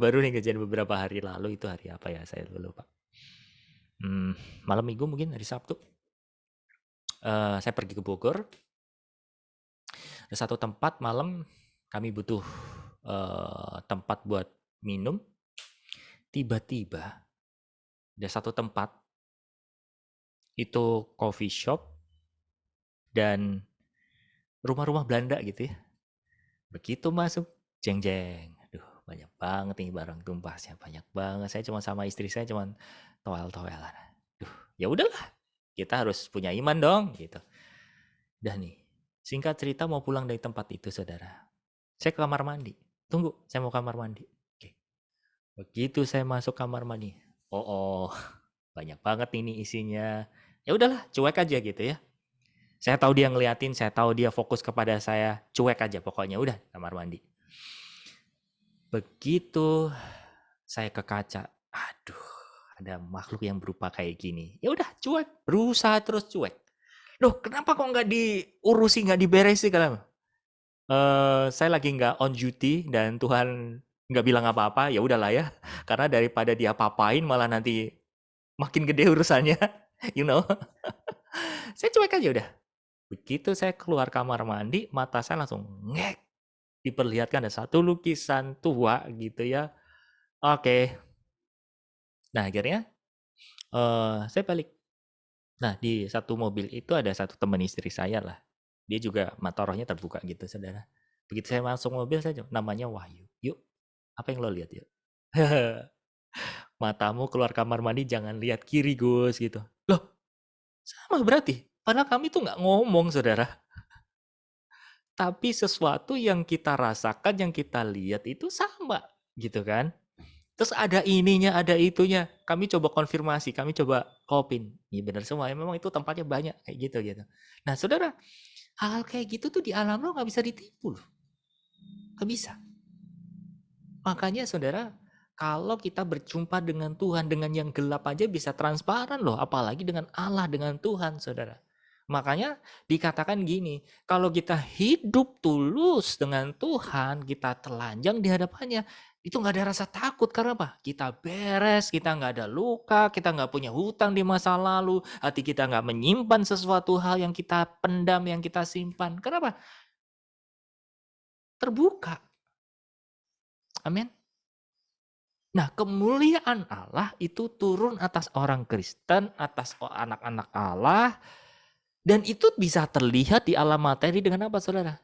Baru nih kejadian beberapa hari lalu, itu hari apa ya, saya lupa. Malam minggu mungkin, hari Sabtu. Saya pergi ke Bogor. Ada satu tempat malam, kami butuh tempat buat minum. Tiba-tiba, ada satu tempat, itu coffee shop, dan rumah-rumah Belanda gitu ya. Begitu masuk, jeng-jeng. Aduh, banyak banget nih barang tumpahnya, banyak banget. Saya cuma sama istri saya cuma toel-toelan. Duh, ya udahlah. Kita harus punya iman dong, gitu. Dah nih, singkat cerita mau pulang dari tempat itu, saudara. Saya ke kamar mandi. Tunggu, saya mau kamar mandi. Oke. Begitu saya masuk kamar mandi. Oh, banyak banget ini isinya. Ya udahlah, cuek aja gitu ya. Saya tahu dia ngeliatin, saya tahu dia fokus kepada saya, cuek aja pokoknya, udah kamar mandi. Begitu saya ke kaca, aduh, ada makhluk yang berupa kayak gini. Ya udah cuek, berusaha terus cuek. Loh, kenapa kok nggak diurusi, nggak diberesi kalau saya lagi nggak on duty dan Tuhan nggak bilang apa-apa, ya udahlah ya. Karena daripada dia papain malah nanti makin gede urusannya, you know. Saya cuek aja udah. Begitu saya keluar kamar mandi, mata saya langsung ngek. Diperlihatkan ada satu lukisan tua gitu ya. Oke. Nah akhirnya saya balik. Nah di satu mobil itu ada satu teman istri saya lah. Dia juga mata rohnya terbuka gitu saudara. Begitu saya masuk mobil saya namanya Wahyu. Yuk, apa yang lo lihat yuk? Matamu keluar kamar mandi jangan lihat kiri Gus gitu. Loh, sama berarti. Padahal kami tuh nggak ngomong saudara. Tapi sesuatu yang kita rasakan, yang kita lihat itu sama, gitu kan. Terus ada ininya, ada itunya. Kami coba konfirmasi, kami coba kopin. Iya benar semua, ya memang itu tempatnya banyak kayak gitu gitu. Nah, saudara, hal-hal kayak gitu tuh di alam roh nggak bisa ditipu loh. Nggak bisa. Makanya saudara, kalau kita berjumpa dengan Tuhan, dengan yang gelap aja bisa transparan loh. Apalagi dengan Allah, dengan Tuhan saudara. Makanya dikatakan gini, kalau kita hidup tulus dengan Tuhan, kita telanjang di hadapannya, itu nggak ada rasa takut. Karena apa? Kita beres, kita nggak ada luka, kita nggak punya hutang di masa lalu, hati kita nggak menyimpan sesuatu hal yang kita pendam, yang kita simpan. Kenapa? Terbuka. Amin. Nah, kemuliaan Allah itu turun atas orang Kristen, atas anak-anak Allah, dan itu bisa terlihat di alam materi dengan apa, saudara?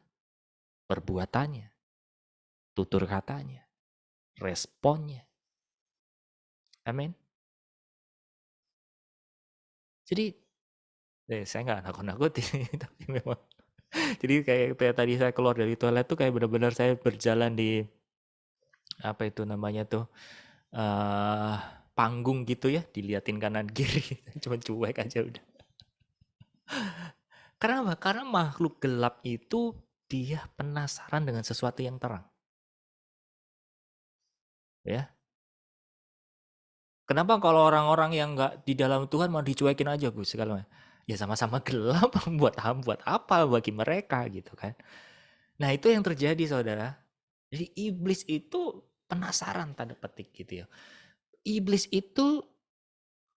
Perbuatannya, tutur katanya, responnya. Amin. Jadi, saya nggak nakut-nakutin, tapi memang. Jadi kayak tadi saya keluar dari toilet tuh kayak benar-benar saya berjalan di apa itu namanya tuh panggung gitu ya, diliatin kanan kiri, cuma cuek aja udah. Karena apa? Karena makhluk gelap itu dia penasaran dengan sesuatu yang terang. Ya. Kenapa kalau orang-orang yang nggak di dalam Tuhan mau dicuekin aja Gus segala macam? Ya sama-sama gelap buat apa bagi mereka gitu kan. Nah, itu yang terjadi saudara. Jadi iblis itu penasaran tanda petik gitu ya. Iblis itu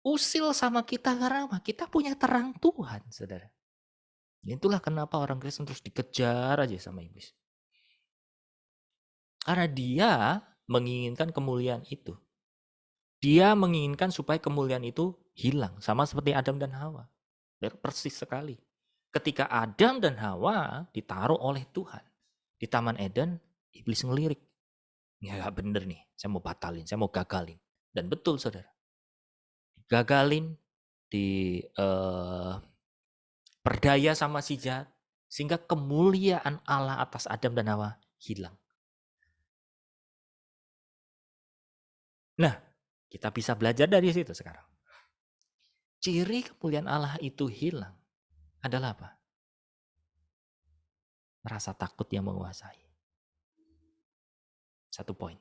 usil sama kita karena apa? Kita punya terang Tuhan, saudara. Itulah kenapa orang Kristen terus dikejar aja sama iblis. Karena dia menginginkan kemuliaan itu. Dia menginginkan supaya kemuliaan itu hilang. Sama seperti Adam dan Hawa. Persis sekali. Ketika Adam dan Hawa ditaruh oleh Tuhan di Taman Eden, iblis ngelirik. Ya gak bener nih, saya mau batalin, saya mau gagalin. Dan betul saudara. Gagalin, berdaya sama si jahat, sehingga kemuliaan Allah atas Adam dan Hawa hilang. Nah, kita bisa belajar dari situ sekarang. Ciri kemuliaan Allah itu hilang adalah apa? Rasa takut yang menguasai. Satu poin.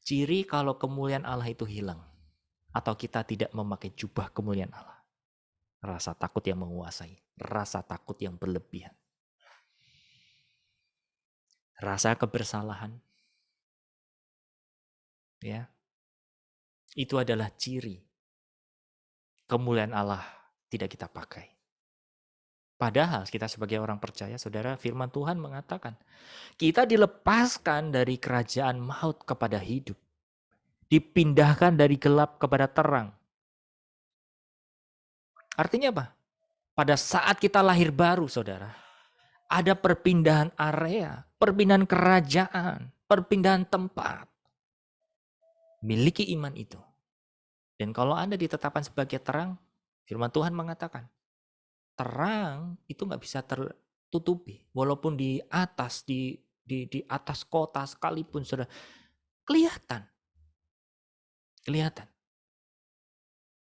Ciri kalau kemuliaan Allah itu hilang, atau kita tidak memakai jubah kemuliaan Allah. Rasa takut yang menguasai, rasa takut yang berlebihan. Rasa kebersalahan. Ya. Itu adalah ciri kemuliaan Allah tidak kita pakai. Padahal kita sebagai orang percaya, saudara, firman Tuhan mengatakan, kita dilepaskan dari kerajaan maut kepada hidup. Dipindahkan dari gelap kepada terang. Artinya apa? Pada saat kita lahir baru, saudara, ada perpindahan area, perpindahan kerajaan, perpindahan tempat. Miliki iman itu. Dan kalau Anda ditetapkan sebagai terang, firman Tuhan mengatakan, terang itu nggak bisa tertutupi. Walaupun di atas, di atas kota sekalipun, saudara, kelihatan. Kelihatan.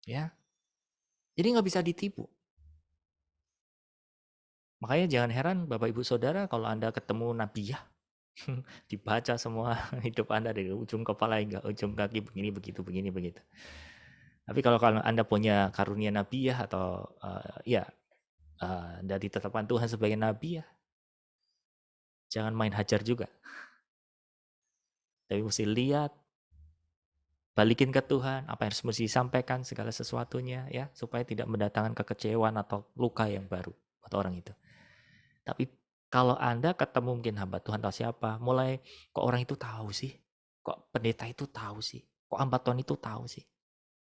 Ya. Jadi nggak bisa ditipu. Makanya jangan heran Bapak Ibu Saudara kalau Anda ketemu Nabiyah, dibaca semua hidup Anda dari ujung kepala hingga ujung kaki begini begitu. Tapi kalau Anda punya karunia Nabiyah atau Anda ditetapkan Tuhan sebagai Nabiyah, jangan main hajar juga. Tapi mesti lihat, balikin ke Tuhan apa yang harus mesti disampaikan segala sesuatunya ya, supaya tidak mendatangkan kekecewaan atau luka yang baru buat orang itu. Tapi kalau Anda ketemu mungkin hamba Tuhan atau siapa, mulai kok orang itu tahu sih? Kok pendeta itu tahu sih? Kok hamba Tuhan itu tahu sih?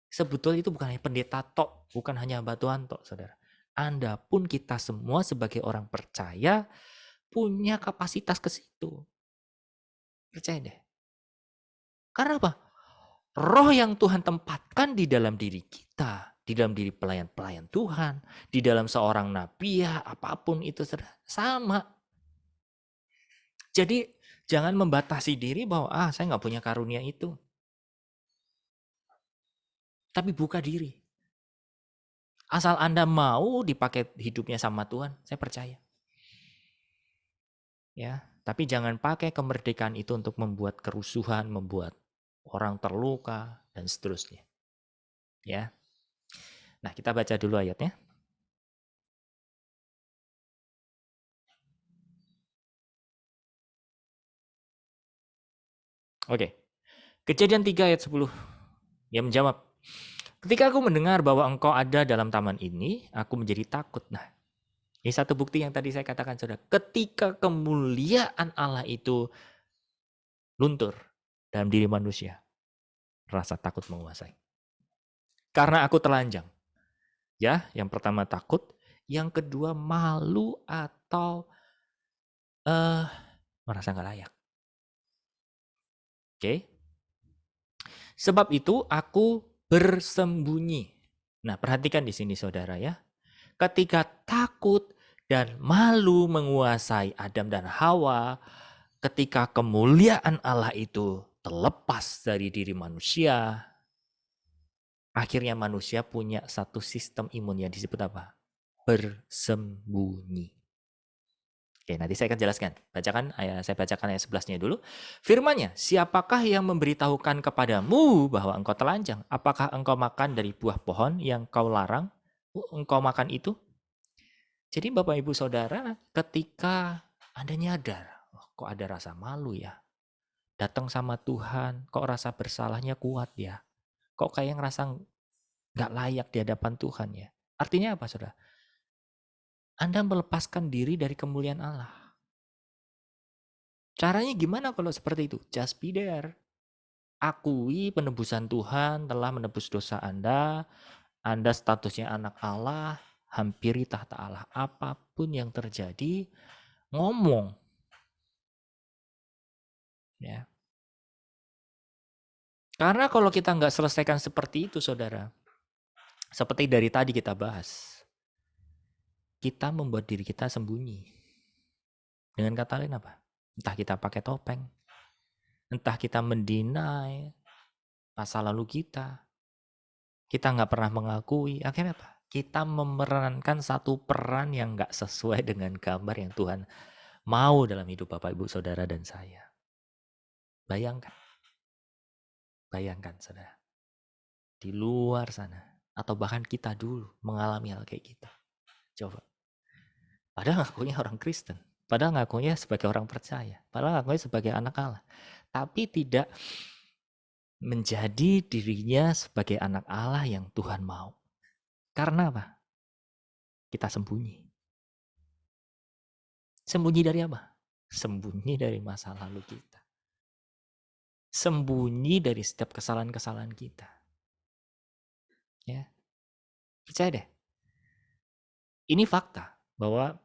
Sebetulnya itu bukan hanya pendeta tok, bukan hanya hamba Tuhan tok, saudara. Anda pun kita semua sebagai orang percaya punya kapasitas ke situ. Percaya deh. Karena apa? Roh yang Tuhan tempatkan di dalam diri kita di dalam diri pelayan-pelayan Tuhan, di dalam seorang nabiah, apapun itu sama. Jadi jangan membatasi diri bahwa saya nggak punya karunia itu. Tapi buka diri. Asal Anda mau dipakai hidupnya sama Tuhan, saya percaya. Ya, tapi jangan pakai kemerdekaan itu untuk membuat kerusuhan, membuat orang terluka dan seterusnya. Ya. Nah, kita baca dulu ayatnya. Oke. Kejadian 3 ayat 10. Dia menjawab, ketika aku mendengar bahwa engkau ada dalam taman ini, aku menjadi takut. Nah, ini satu bukti yang tadi saya katakan, saudara. Ketika kemuliaan Allah itu luntur dalam diri manusia, rasa takut menguasai. Karena aku telanjang. Ya, yang pertama takut, yang kedua malu atau merasa nggak layak. Oke. Sebab itu aku bersembunyi. Nah, perhatikan di sini saudara ya. Ketika takut dan malu menguasai Adam dan Hawa, ketika kemuliaan Allah itu terlepas dari diri manusia, akhirnya manusia punya satu sistem imun yang disebut apa? Bersembunyi. Oke, nanti saya akan jelaskan. Saya bacakan ayat 11-nya dulu. Firman-Nya, siapakah yang memberitahukan kepadamu bahwa engkau telanjang? Apakah engkau makan dari buah pohon yang kau larang? Engkau makan itu? Jadi Bapak Ibu Saudara, ketika Anda nyadar, kok ada rasa malu ya? Datang sama Tuhan, kok rasa bersalahnya kuat ya? Kok kayak ngerasa nggak layak di hadapan Tuhan ya? Artinya apa saudara? Anda melepaskan diri dari kemuliaan Allah. Caranya gimana kalau seperti itu? Just be there. Akui penebusan Tuhan telah menebus dosa Anda statusnya anak Allah, hampiri tahta Allah. Apapun yang terjadi, ngomong. Ya. Karena kalau kita nggak selesaikan seperti itu, saudara, seperti dari tadi kita bahas, kita membuat diri kita sembunyi. Dengan kata lain apa? Entah kita pakai topeng, entah kita mendinai masa lalu kita nggak pernah mengakui, akhirnya apa? Kita memerankan satu peran yang nggak sesuai dengan gambar yang Tuhan mau dalam hidup Bapak, Ibu, Saudara, dan saya. Bayangkan, saudara, di luar sana, atau bahkan kita dulu mengalami hal kayak gitu. Coba. Padahal ngakunya orang Kristen. Padahal ngakunya sebagai orang percaya. Padahal ngakunya sebagai anak Allah. Tapi tidak menjadi dirinya sebagai anak Allah yang Tuhan mau. Karena apa? Kita sembunyi. Sembunyi dari apa? Sembunyi dari masa lalu kita. Sembunyi dari setiap kesalahan-kesalahan kita. Ya. Percaya deh. Ini fakta bahwa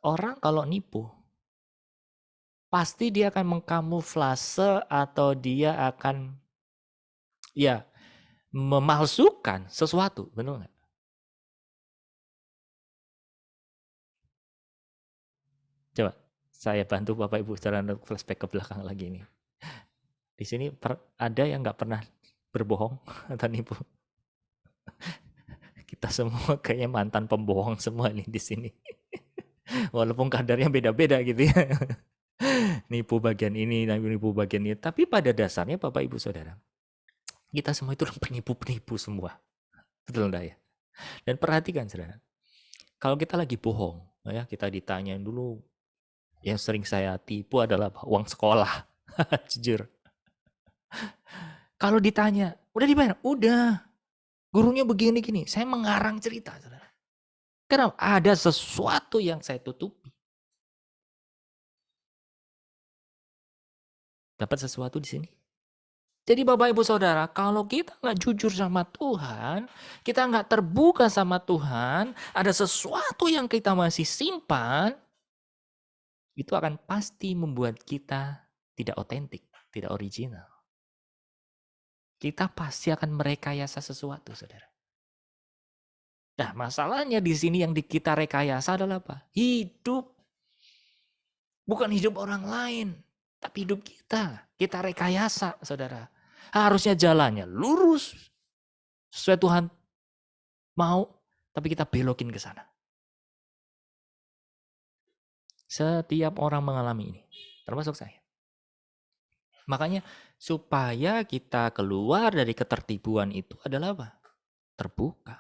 orang kalau nipu pasti dia akan mengkamuflase atau dia akan memalsukan sesuatu, benar nggak? Coba saya bantu Bapak Ibu Saudara untuk flashback ke belakang lagi nih. Di sini ada yang nggak pernah berbohong atau nipu? Kita semua kayaknya mantan pembohong semua nih di sini. Walaupun kadarnya beda-beda gitu ya. Nipu bagian ini, nipu bagian ini. Tapi pada dasarnya Bapak Ibu Saudara, kita semua itu penipu-penipu semua. Betul enggak ya? Dan perhatikan saudara, kalau kita lagi bohong, ya kita ditanyain dulu, yang sering saya tipu adalah uang sekolah. Jujur. Kalau ditanya, udah dibayar? Udah. Gurunya begini gini. Saya mengarang cerita, saudara. Kenapa? Ada sesuatu yang saya tutupi. Dapat sesuatu di sini. Jadi Bapak Ibu Saudara, kalau kita nggak jujur sama Tuhan, kita nggak terbuka sama Tuhan, ada sesuatu yang kita masih simpan, itu akan pasti membuat kita tidak otentik, tidak original. Kita pasti akan merekayasa sesuatu, saudara. Nah, masalahnya di sini yang kita rekayasa adalah apa? Hidup. Bukan hidup orang lain, tapi hidup kita. Kita rekayasa, saudara. Harusnya jalannya lurus, sesuai Tuhan mau, tapi kita belokin ke sana. Setiap orang mengalami ini, termasuk saya. Makanya supaya kita keluar dari ketertipuan itu adalah apa? Terbuka.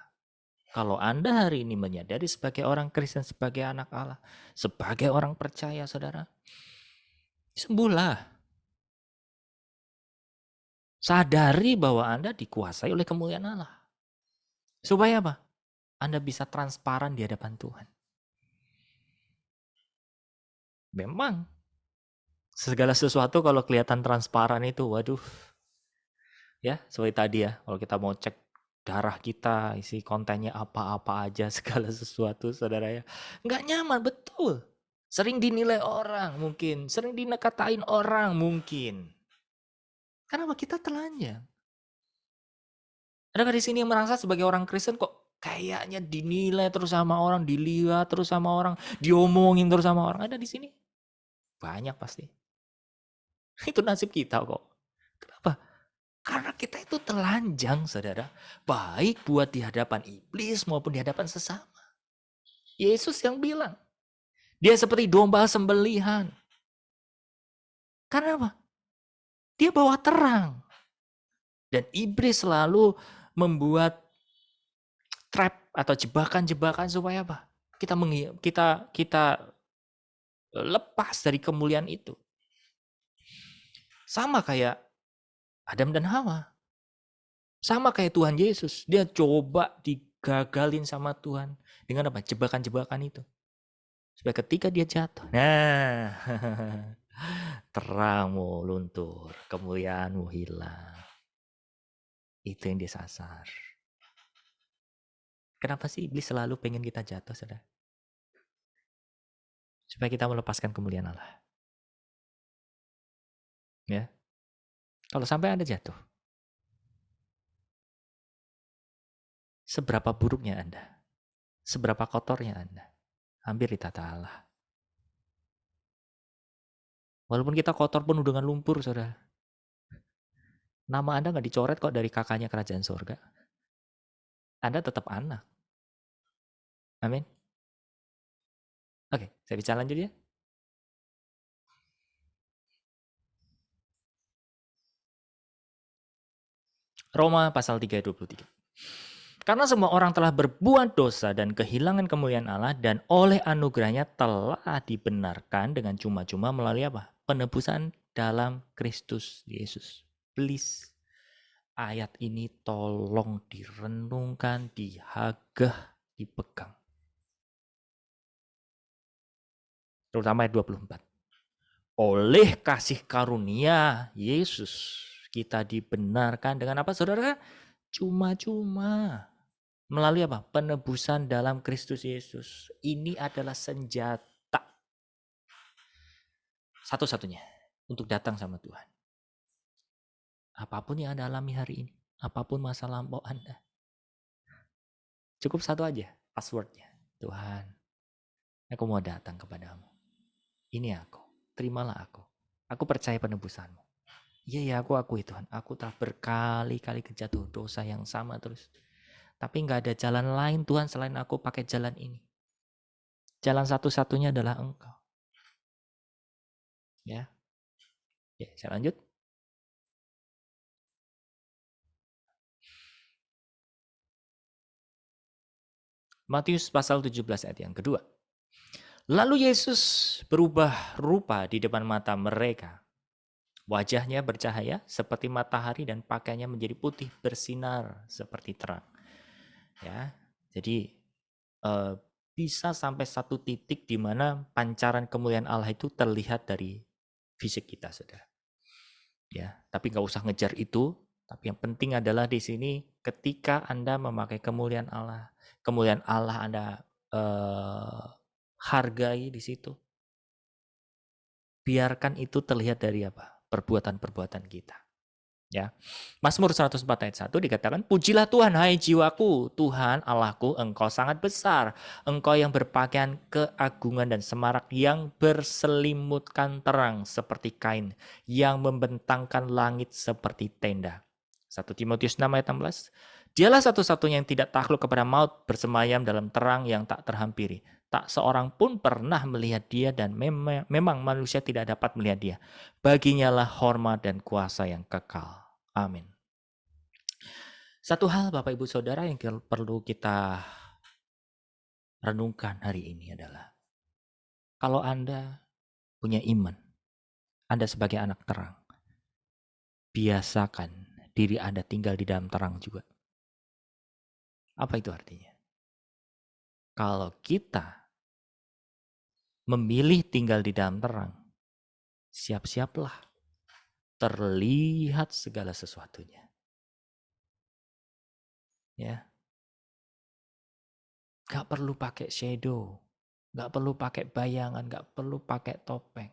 Kalau Anda hari ini menyadari sebagai orang Kristen, sebagai anak Allah, sebagai orang percaya, saudara, sembuhlah. Sadari bahwa Anda dikuasai oleh kemuliaan Allah. Supaya apa? Anda bisa transparan di hadapan Tuhan. Memang segala sesuatu kalau kelihatan transparan itu, waduh, ya seperti tadi ya, kalau kita mau cek darah kita, isi kontennya apa-apa aja, segala sesuatu, saudara ya, nggak nyaman, betul. Sering dinilai orang mungkin, sering dinekatain orang mungkin. Kenapa kita telanjang? Adakah di sini yang merasa sebagai orang Kristen kok kayaknya dinilai terus sama orang, dilihat terus sama orang, diomongin terus sama orang? Ada di sini? Banyak pasti. Itu nasib kita kok. Kenapa? Karena kita itu telanjang, saudara. Baik buat di hadapan iblis maupun di hadapan sesama. Yesus yang bilang, dia seperti domba sembelihan. Karena apa? Dia bawa terang. Dan iblis selalu membuat trap atau jebakan-jebakan supaya apa? Kita lepas dari kemuliaan itu. Sama kayak Adam dan Hawa. Sama kayak Tuhan Yesus. Dia coba digagalin sama Tuhan. Dengan apa? Jebakan-jebakan itu. Supaya ketika dia jatuh. Nah. Terangmu luntur. Kemuliaanmu hilang. Itu yang disasar. Kenapa sih iblis selalu pengen kita jatuh, saudara? Supaya kita melepaskan kemuliaan Allah. Ya. Kalau sampai Anda jatuh. Seberapa buruknya Anda? Seberapa kotornya Anda? Hampir ditata Allah. Walaupun kita kotor penuh dengan lumpur, saudara. Nama Anda nggak dicoret kok dari kakaknya kerajaan surga. Anda tetap anak. Amin. Oke, saya bisa lanjut ya. Roma pasal 3:23. Karena semua orang telah berbuat dosa dan kehilangan kemuliaan Allah dan oleh anugerahnya telah dibenarkan dengan cuma-cuma melalui apa? Penebusan dalam Kristus Yesus. Please, ayat ini tolong direnungkan, dihagah, dipegang. Terutama ayat 24. Oleh kasih karunia Yesus kita dibenarkan dengan apa, saudara? Cuma-cuma. Melalui apa? Penebusan dalam Kristus Yesus. Ini adalah senjata satu-satunya untuk datang sama Tuhan. Apapun yang Anda alami hari ini, apapun masa lampau Anda, cukup satu aja passwordnya. Tuhan, aku mau datang kepadamu. Ini aku, terimalah aku. Aku percaya penebusanmu. Iya ya, aku akui Tuhan, aku telah berkali-kali kejatuh dosa yang sama terus. Tapi nggak ada jalan lain Tuhan selain aku pakai jalan ini. Jalan satu-satunya adalah Engkau. Ya, saya lanjut. Matius pasal 17 ayat yang kedua. Lalu Yesus berubah rupa di depan mata mereka. Wajahnya bercahaya seperti matahari dan pakaiannya menjadi putih bersinar seperti terang. Ya, jadi bisa sampai satu titik di mana pancaran kemuliaan Allah itu terlihat dari fisik kita, saudara. Ya, tapi nggak usah ngejar itu. Tapi yang penting adalah di sini ketika Anda memakai kemuliaan Allah Anda hargai di situ. Biarkan itu terlihat dari apa? Perbuatan-perbuatan kita. Ya. Mazmur 104 ayat 1 dikatakan, "Pujilah Tuhan, hai jiwaku, Tuhan Allahku, Engkau sangat besar. Engkau yang berpakaian keagungan dan semarak, yang berselimutkan terang seperti kain, yang membentangkan langit seperti tenda." 1 Timotius 6 ayat 16, "Dialah satu-satunya yang tidak takluk kepada maut, bersemayam dalam terang yang tak terhampiri. Tak seorang pun pernah melihat dia dan memang manusia tidak dapat melihat dia. Baginya lah hormat dan kuasa yang kekal. Amin." Satu hal Bapak Ibu Saudara yang perlu kita renungkan hari ini adalah, kalau Anda punya iman, Anda sebagai anak terang, biasakan diri Anda tinggal di dalam terang juga. Apa itu artinya? Kalau kita memilih tinggal di dalam terang, siap-siaplah terlihat segala sesuatunya. Ya, gak perlu pakai shadow, gak perlu pakai bayangan, gak perlu pakai topeng.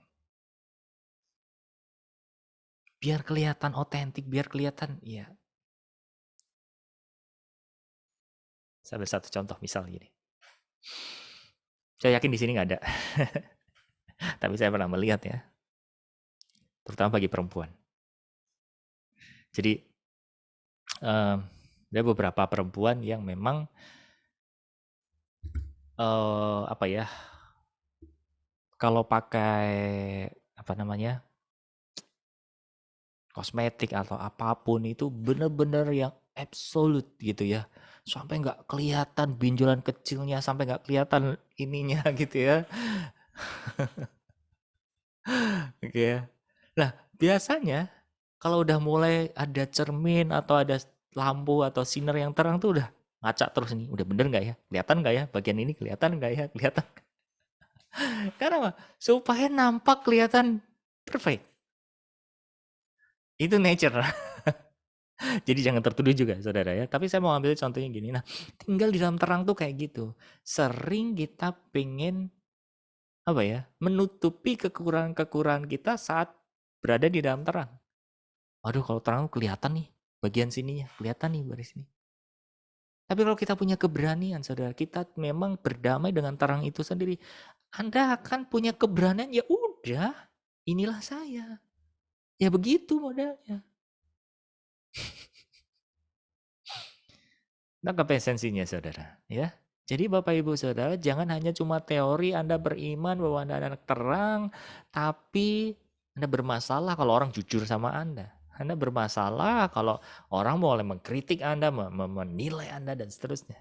Biar kelihatan otentik, biar kelihatan, ya. Saya ambil satu contoh misal gini. Saya yakin di sini nggak ada, tapi saya pernah melihat ya, terutama bagi perempuan. Jadi ada beberapa perempuan yang memang apa ya, kalau pakai apa namanya, kosmetik atau apapun itu benar-benar yang absolut gitu ya, sampai nggak kelihatan benjolan kecilnya, sampai nggak kelihatan ininya gitu ya. Oke ya. Nah, biasanya kalau udah mulai ada cermin atau ada lampu atau sinar yang terang tuh udah ngaca terus nih, udah bener nggak ya? Kelihatan nggak ya? Bagian ini kelihatan nggak ya? Kelihatan. Karena apa? Supaya nampak kelihatan perfect. Itu nature. Jadi jangan tertuduh juga saudara ya. Tapi saya mau ambil contohnya gini. Nah, tinggal di dalam terang tuh kayak gitu. Sering kita pengen apa ya, menutupi kekurangan-kekurangan kita saat berada di dalam terang. Aduh, kalau terang kelihatan nih bagian sininya, kelihatan nih baris sini. Tapi kalau kita punya keberanian, saudara, kita memang berdamai dengan terang itu sendiri. Anda akan punya keberanian, ya udah, inilah saya. Ya begitu modelnya. Nangkap esensinya, saudara. Ya, jadi Bapak Ibu Saudara, jangan hanya cuma teori Anda beriman bahwa Anda anak terang, tapi Anda bermasalah kalau orang jujur sama Anda. Anda bermasalah kalau orang mulai mengkritik Anda, menilai Anda, dan seterusnya.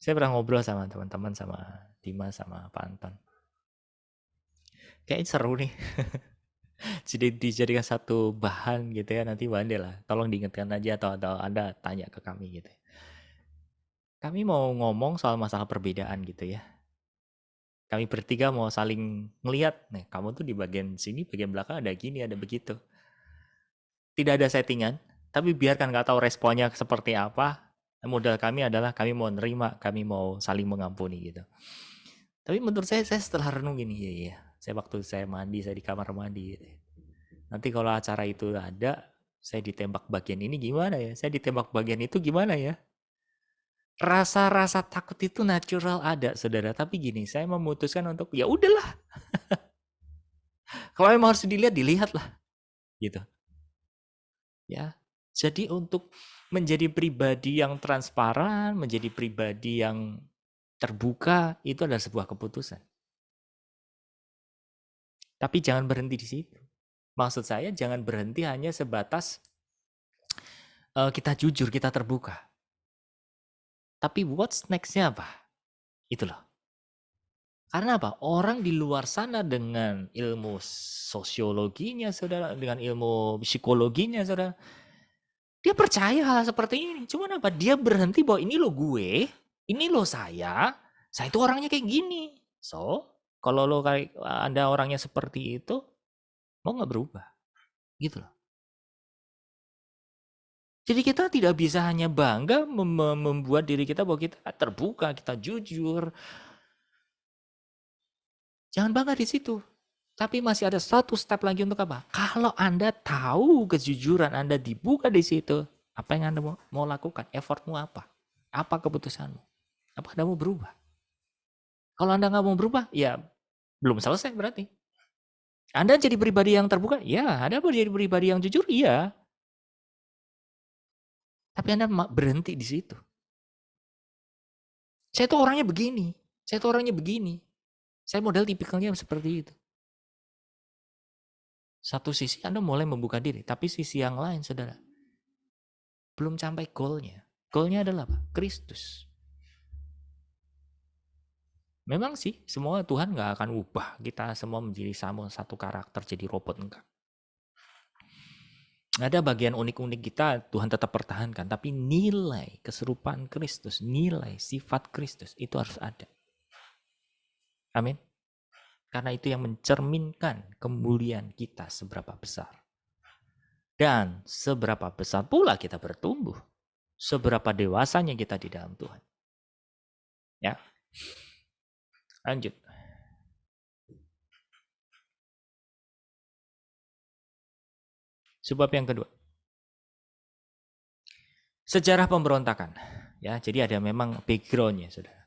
Saya pernah ngobrol sama teman-teman, sama Dimas, sama Pak Anton. Kayaknya seru nih. Jadi dijadikan satu bahan gitu ya, nanti bandel lah. Tolong diingatkan aja atau Anda tanya ke kami gitu. Kami mau ngomong soal masalah perbedaan gitu ya. Kami bertiga mau saling ngelihat, nih kamu tuh di bagian sini, bagian belakang ada gini, ada begitu. Tidak ada settingan, tapi biarkan nggak tahu responnya seperti apa. Modal kami adalah kami mau nerima, kami mau saling mengampuni gitu. Tapi menurut saya setelah renung gini, iya. Saya waktu saya mandi, saya di kamar mandi. Gitu. Nanti kalau acara itu ada, saya ditembak bagian ini gimana ya? Saya ditembak bagian itu gimana ya? Rasa-rasa takut itu natural ada, saudara. Tapi gini, saya memutuskan untuk ya udahlah. Kalau memang harus dilihat, dilihatlah, gitu. Ya, jadi untuk menjadi pribadi yang transparan, menjadi pribadi yang terbuka, itu adalah sebuah keputusan. Tapi jangan berhenti di situ. Maksud saya jangan berhenti hanya sebatas kita jujur, kita terbuka. Tapi what's next-nya apa? Itu loh. Karena apa? Orang di luar sana dengan ilmu sosiologinya, saudara, dengan ilmu psikologinya, saudara, dia percaya hal seperti ini. Cuman apa? Dia berhenti bahwa ini lo gue, ini lo saya itu orangnya kayak gini. So, kalau lo kayak Anda orangnya seperti itu, mau nggak berubah? Gitu loh. Jadi kita tidak bisa hanya bangga membuat diri kita bahwa kita terbuka, kita jujur. Jangan bangga di situ. Tapi masih ada satu step lagi untuk apa? Kalau Anda tahu kejujuran Anda dibuka di situ, apa yang Anda mau lakukan? Effortmu apa? Apa keputusanmu? Apa Anda mau berubah? Kalau Anda nggak mau berubah, ya belum selesai berarti. Anda jadi pribadi yang terbuka? Ya. Anda jadi pribadi yang jujur? Iya. Tapi Anda berhenti di situ. Saya tuh orangnya begini. Saya tuh orangnya begini. Saya model tipikalnya seperti itu. Satu sisi Anda mulai membuka diri, tapi sisi yang lain, saudara, belum sampai goalnya. Goalnya adalah apa? Kristus. Memang sih, semua Tuhan nggak akan ubah kita semua menjadi sama satu karakter, jadi robot, enggak. Ada bagian unik-unik kita Tuhan tetap pertahankan, tapi nilai keserupaan Kristus, nilai sifat Kristus itu harus ada. Amin. Karena itu yang mencerminkan kemuliaan kita seberapa besar. Dan seberapa besar pula kita bertumbuh. Seberapa dewasanya kita di dalam Tuhan. Ya. Lanjut. Sebab yang kedua. Sejarah pemberontakan. Ya, jadi ada memang background-nya, saudara.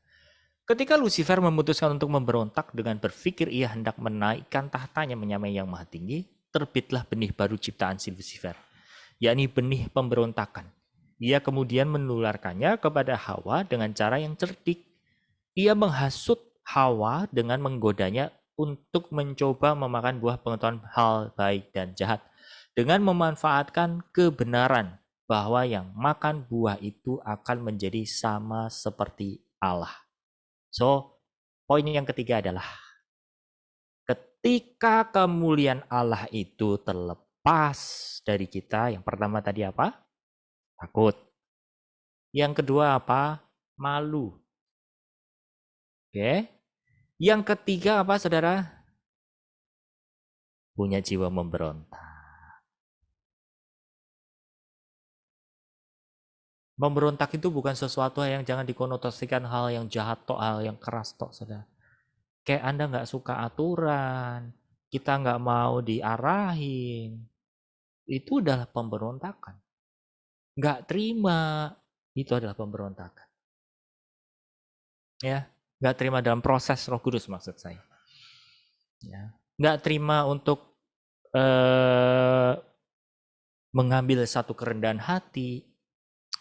Ketika Lucifer memutuskan untuk memberontak dengan berpikir ia hendak menaikkan tahtanya menyamai yang maha tinggi, terbitlah benih baru ciptaan si Lucifer, yakni benih pemberontakan. Ia kemudian menularkannya kepada Hawa dengan cara yang cerdik. Ia menghasut Hawa dengan menggodanya untuk mencoba memakan buah pengetahuan hal baik dan jahat, dengan memanfaatkan kebenaran bahwa yang makan buah itu akan menjadi sama seperti Allah. So, poin yang ketiga adalah ketika kemuliaan Allah itu terlepas dari kita, yang pertama tadi apa? Takut. Yang kedua apa? Malu. Oke. Yang ketiga apa, saudara? Punya jiwa memberontak. Memberontak itu bukan sesuatu yang jangan dikonotasikan hal yang jahat tok, hal yang keras tok, saudara. Kayak Anda nggak suka aturan, kita nggak mau diarahin, itu adalah pemberontakan. Nggak terima, itu adalah pemberontakan. Ya, nggak terima dalam proses Roh Kudus maksud saya. Ya, nggak terima untuk mengambil satu kerendahan hati,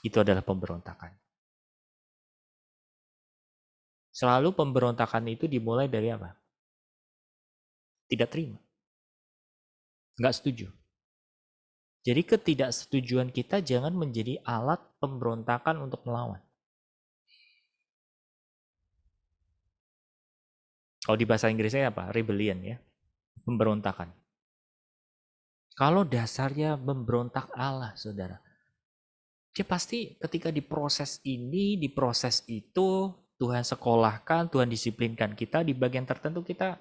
itu adalah pemberontakan. Selalu pemberontakan itu dimulai dari apa? Tidak terima. Nggak setuju. Jadi ketidaksetujuan kita jangan menjadi alat pemberontakan untuk melawan. Kalau di bahasa Inggrisnya apa? Rebellion ya. Pemberontakan. Kalau dasarnya memberontak Allah, saudara. Dia pasti ketika diproses ini, diproses itu, Tuhan sekolahkan, Tuhan disiplinkan kita, di bagian tertentu kita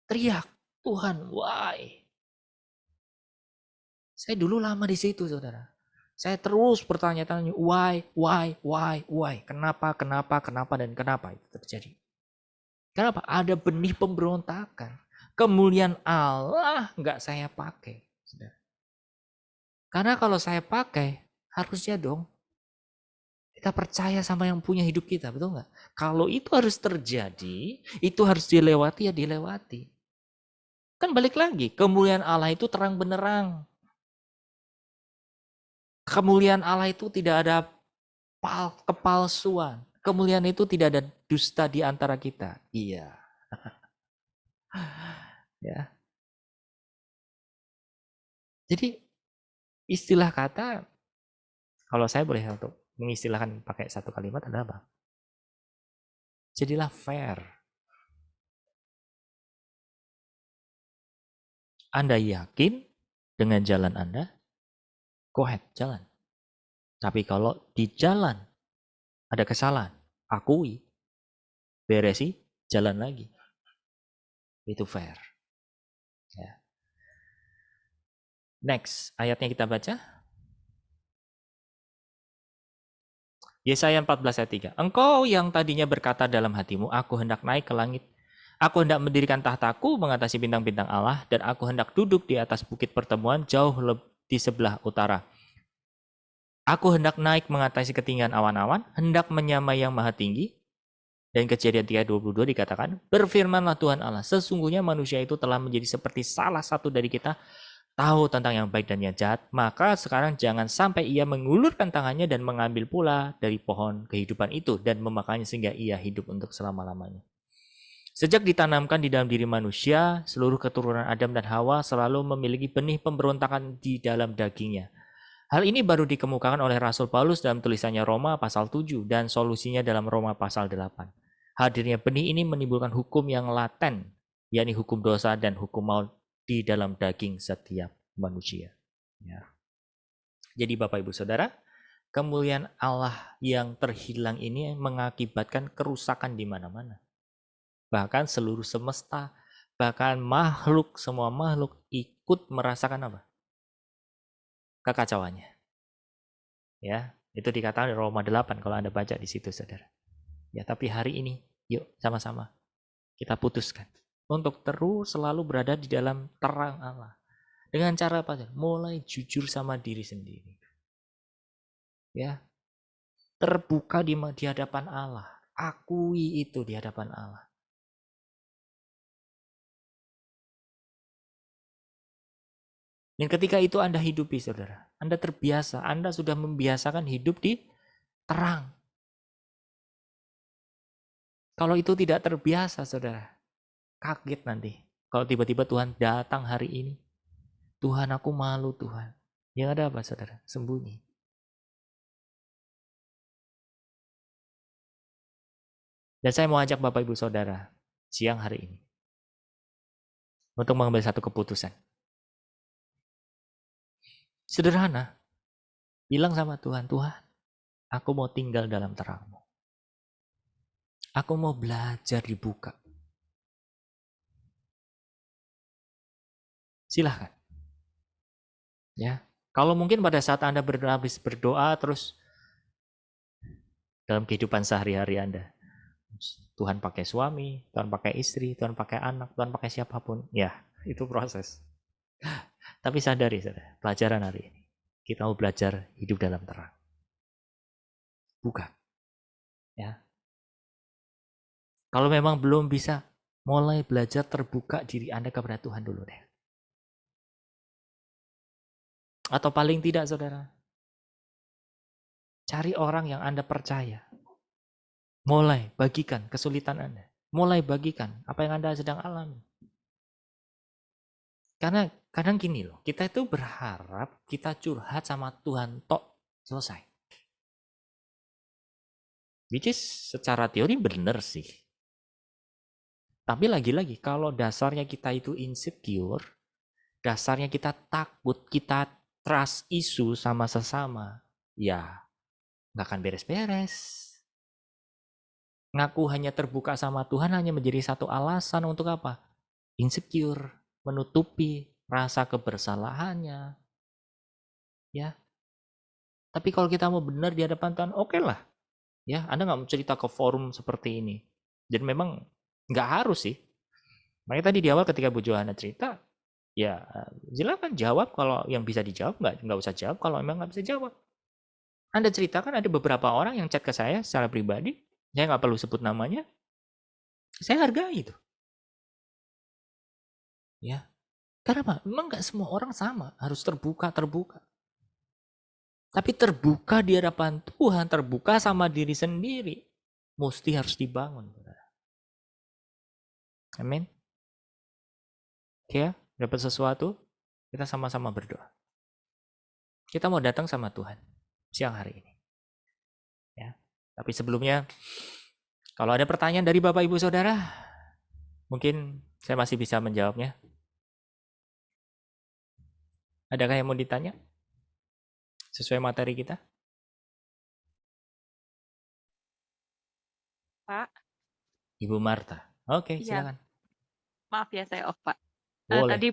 teriak, Tuhan, why? Saya dulu lama di situ, saudara. Saya terus bertanya-tanya, why? Kenapa, dan kenapa itu terjadi. Kenapa? Ada benih pemberontakan. Kemuliaan Allah nggak saya pakai. Saudara. Karena kalau saya pakai, harusnya dong kita percaya sama yang punya hidup kita, betul nggak? Kalau itu harus terjadi, itu harus dilewati, ya dilewati. Kan balik lagi, kemuliaan Allah itu terang benerang. Kemuliaan Allah itu tidak ada kepalsuan. Kemuliaan itu tidak ada dusta di antara kita. Iya. Ya. Jadi istilah kata, kalau saya boleh untuk mengistilahkan pakai satu kalimat adalah apa? Jadilah fair. Anda yakin dengan jalan Anda? Go ahead, jalan. Tapi kalau di jalan ada kesalahan, akui, beresi, jalan lagi. Itu fair. Ya. Next, ayatnya kita baca. Yesaya 14 ayat 3. Engkau yang tadinya berkata dalam hatimu, aku hendak naik ke langit, Aku hendak mendirikan tahtaku mengatasi bintang-bintang Allah, dan aku hendak duduk di atas bukit pertemuan jauh di sebelah utara. Aku hendak naik mengatasi ketinggian awan-awan, hendak menyamai yang maha tinggi. Dan Kejadian 3:22 dikatakan, berfirmanlah Tuhan Allah, sesungguhnya manusia itu telah menjadi seperti salah satu dari kita, tahu tentang yang baik dan yang jahat, maka sekarang jangan sampai ia mengulurkan tangannya dan mengambil pula dari pohon kehidupan itu dan memakannya sehingga ia hidup untuk selama-lamanya. Sejak ditanamkan di dalam diri manusia, seluruh keturunan Adam dan Hawa selalu memiliki benih pemberontakan di dalam dagingnya. Hal ini baru dikemukakan oleh Rasul Paulus dalam tulisannya Roma pasal 7 dan solusinya dalam Roma pasal 8. Hadirnya benih ini menimbulkan hukum yang laten, yakni hukum dosa dan hukum maut di dalam daging setiap manusia. Ya. Jadi Bapak Ibu Saudara, kemuliaan Allah yang terhilang ini mengakibatkan kerusakan di mana-mana. Bahkan seluruh semesta, bahkan makhluk, semua makhluk ikut merasakan apa? Kekacauannya. Ya, itu dikatakan di Roma 8 kalau Anda baca di situ, Saudara. Ya, tapi hari ini yuk sama-sama kita putuskan untuk terus selalu berada di dalam terang Allah. Dengan cara apa? Mulai jujur sama diri sendiri. Ya. Terbuka di hadapan Allah. Akui itu di hadapan Allah. Dan ketika itu Anda hidupi, saudara. Anda terbiasa. Anda sudah membiasakan hidup di terang. Kalau itu tidak terbiasa, saudara. Kaget nanti. Kalau tiba-tiba Tuhan datang hari ini. Tuhan, aku malu, Tuhan. Yang ada apa, saudara? Sembunyi. Dan saya mau ajak Bapak Ibu Saudara siang hari ini untuk mengambil satu keputusan. Sederhana. Bilang sama Tuhan, Tuhan, aku mau tinggal dalam terang-Mu. Aku mau belajar dibuka. Silahkan. Ya. Kalau mungkin pada saat Anda habis berdoa terus dalam kehidupan sehari-hari Anda, Tuhan pakai suami, Tuhan pakai istri, Tuhan pakai anak, Tuhan pakai siapapun. Ya, itu proses. Tapi sadari, saudara, pelajaran hari ini. Kita mau belajar hidup dalam terang. Buka. Ya. Kalau memang belum bisa, mulai belajar terbuka diri Anda kepada Tuhan dulu deh. Atau paling tidak, saudara, cari orang yang Anda percaya. Mulai bagikan kesulitan Anda. Mulai bagikan apa yang Anda sedang alami. Karena kadang gini loh, kita itu berharap kita curhat sama Tuhan tok selesai. Which is secara teori benar sih. Tapi lagi-lagi kalau dasarnya kita itu insecure, dasarnya kita takut, kita trust isu sama sesama, ya nggak akan beres-beres. Ngaku hanya terbuka sama Tuhan hanya menjadi satu alasan untuk apa? Insecure, menutupi rasa kebersalahannya. Ya. Tapi kalau kita mau benar di hadapan Tuhan, oke lah. Ya, Anda nggak mau cerita ke forum seperti ini. Dan memang nggak harus sih. Makanya tadi di awal ketika Bu Johanna cerita, ya silakan jawab kalau yang bisa dijawab, nggak usah jawab kalau memang nggak bisa jawab. Anda ceritakan ada beberapa orang yang chat ke saya secara pribadi, saya nggak perlu sebut namanya, saya hargai itu. Ya, karena apa? Memang nggak semua orang sama, harus terbuka. Tapi terbuka di hadapan Tuhan, terbuka sama diri sendiri, mesti harus dibangun. Amin. Oke ya, dapat sesuatu, kita sama-sama berdoa. Kita mau datang sama Tuhan siang hari ini. Ya. Tapi sebelumnya, kalau ada pertanyaan dari Bapak Ibu Saudara, mungkin saya masih bisa menjawabnya. Adakah yang mau ditanya? Sesuai materi kita? Pak, Ibu Marta. Oke, iya, silakan. maaf ya saya off, Pak. Boleh. Tadi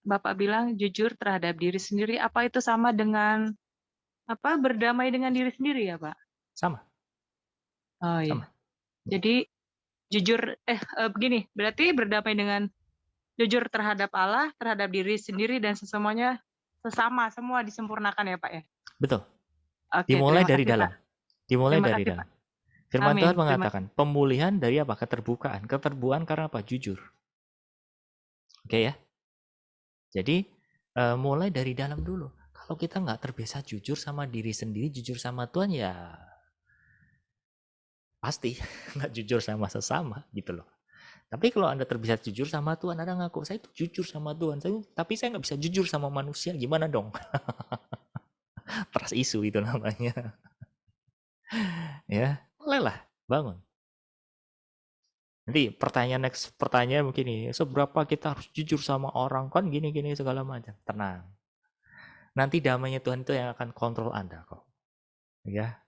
Bapak bilang jujur terhadap diri sendiri, apa itu sama dengan berdamai dengan diri sendiri ya, Pak? Sama. Oh iya. Sama. Jadi jujur begini, berarti berdamai dengan jujur terhadap Allah, terhadap diri sendiri dan sesama semua disempurnakan ya Pak ya. Betul. Oke, Dimulai terima dari kasih Pak. dalam. Dimulai Terima dari kasih dalam. Pak. Firman Amin. Tuhan mengatakan, pemulihan dari apa? Keterbukaan. Keterbukaan karena apa? Jujur. Oke ya. Jadi mulai dari dalam dulu. Kalau kita nggak terbiasa jujur sama diri sendiri, jujur sama Tuhan ya pasti nggak jujur sama sesama gitu loh. Tapi kalau Anda terbiasa jujur sama Tuhan, Anda ngaku, saya itu jujur sama Tuhan, tapi saya nggak bisa jujur sama manusia, gimana dong? Trust issue itu namanya. Ya, bolehlah, bangun. Nanti pertanyaan mungkin ini, seberapa kita harus jujur sama orang, kan gini-gini segala macam. Tenang. Nanti damainya Tuhan itu yang akan kontrol Anda kok. Ya,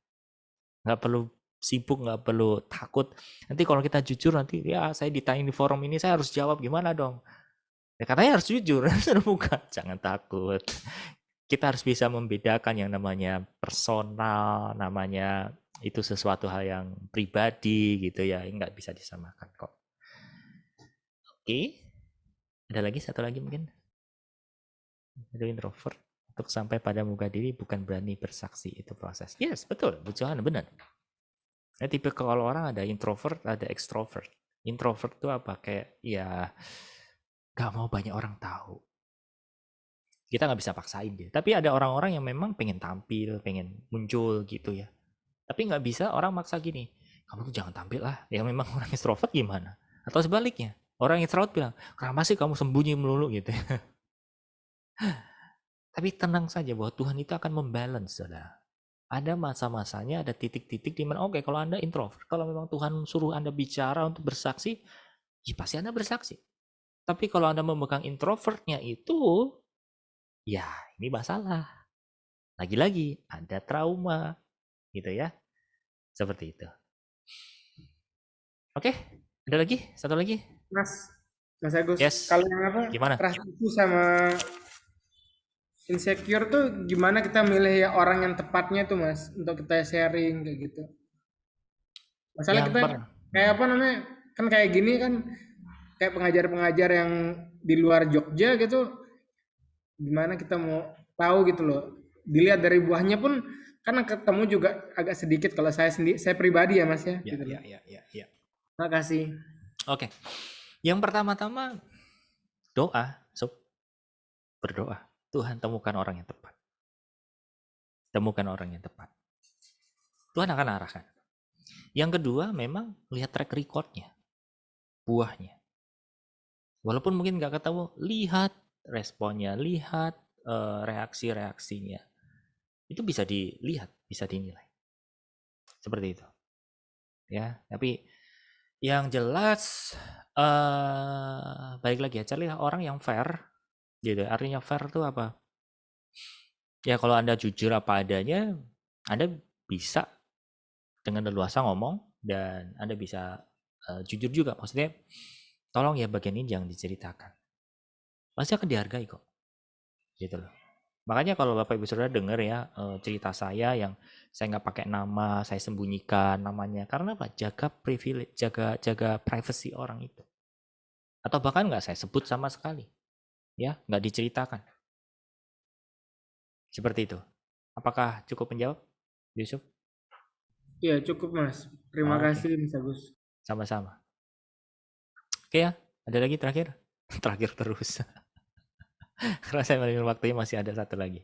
nggak perlu sibuk, nggak perlu takut. Nanti kalau kita jujur, nanti ya saya ditanya di forum ini, saya harus jawab gimana dong? Ya katanya harus jujur, bukan. Jangan takut. Kita harus bisa membedakan yang namanya personal, namanya itu sesuatu hal yang pribadi gitu ya, nggak bisa disamakan kok. Oke, ada lagi satu lagi mungkin. Ada introvert untuk sampai pada muka diri bukan berani bersaksi, itu proses. Yes, betul, Johan benar. Nah, tipe kalau orang ada introvert, ada extrovert. Introvert itu apa? Kayak ya gak mau banyak orang tahu. Kita nggak bisa paksain dia. Tapi ada orang-orang yang memang pengen tampil, pengen muncul gitu ya. Tapi nggak bisa orang maksa gini, kamu tuh jangan tampil lah. Ya memang orang extrovert gimana? Atau sebaliknya, orang introvert bilang, kenapa sih kamu sembunyi melulu gitu. Tapi tenang saja bahwa Tuhan itu akan membalance, saudara. Ada masa-masanya, ada titik-titik di mana oke, kalau Anda introvert, kalau memang Tuhan suruh Anda bicara untuk bersaksi, ya pasti Anda bersaksi. Tapi kalau Anda memegang introvertnya itu, ya ini masalah. Lagi-lagi ada trauma, gitu ya. Seperti itu. Oke, ada lagi? Satu lagi? Mas Agus, Yes. kalau yang apa? Gimana? Trust issue sama insecure tuh gimana kita milih ya orang yang tepatnya tuh Mas untuk kita sharing kayak gitu. Masalah kita kayak apa namanya? Kan kayak gini kan kayak pengajar-pengajar yang di luar Jogja gitu, gimana kita mau tahu gitu loh. Dilihat dari buahnya pun karena ketemu juga agak sedikit kalau saya sendiri, saya pribadi ya Mas ya. Ya, gitu. ya. Makasih. Oke. Yang pertama-tama doa, berdoa. Tuhan temukan orang yang tepat. Temukan orang yang tepat. Tuhan akan arahkan. Yang kedua memang lihat track recordnya. Buahnya. Walaupun mungkin nggak ketemu, lihat responnya, lihat reaksi-reaksinya. Itu bisa dilihat, bisa dinilai. Seperti itu. Ya, tapi yang jelas balik lagi ya, carilah orang yang fair. Gitu. Artinya fair itu apa? Ya kalau Anda jujur apa adanya, Anda bisa dengan leluasa ngomong dan Anda bisa jujur juga. Maksudnya tolong ya bagian ini jangan diceritakan. Pasti akan dihargai kok. Gitu loh. Makanya kalau Bapak Ibu Saudara dengar ya cerita saya yang saya nggak pakai nama, saya sembunyikan namanya. Karena apa? Jaga privilege, jaga privacy orang itu. Atau bahkan nggak saya sebut sama sekali. Ya, nggak diceritakan. Seperti itu. Apakah cukup menjawab, Yusuf? Iya cukup Mas. Terima kasih Mas Agus. Sama-sama. Oke ya, ada lagi terakhir? Terakhir terus. Karena saya melihat waktunya masih ada satu lagi.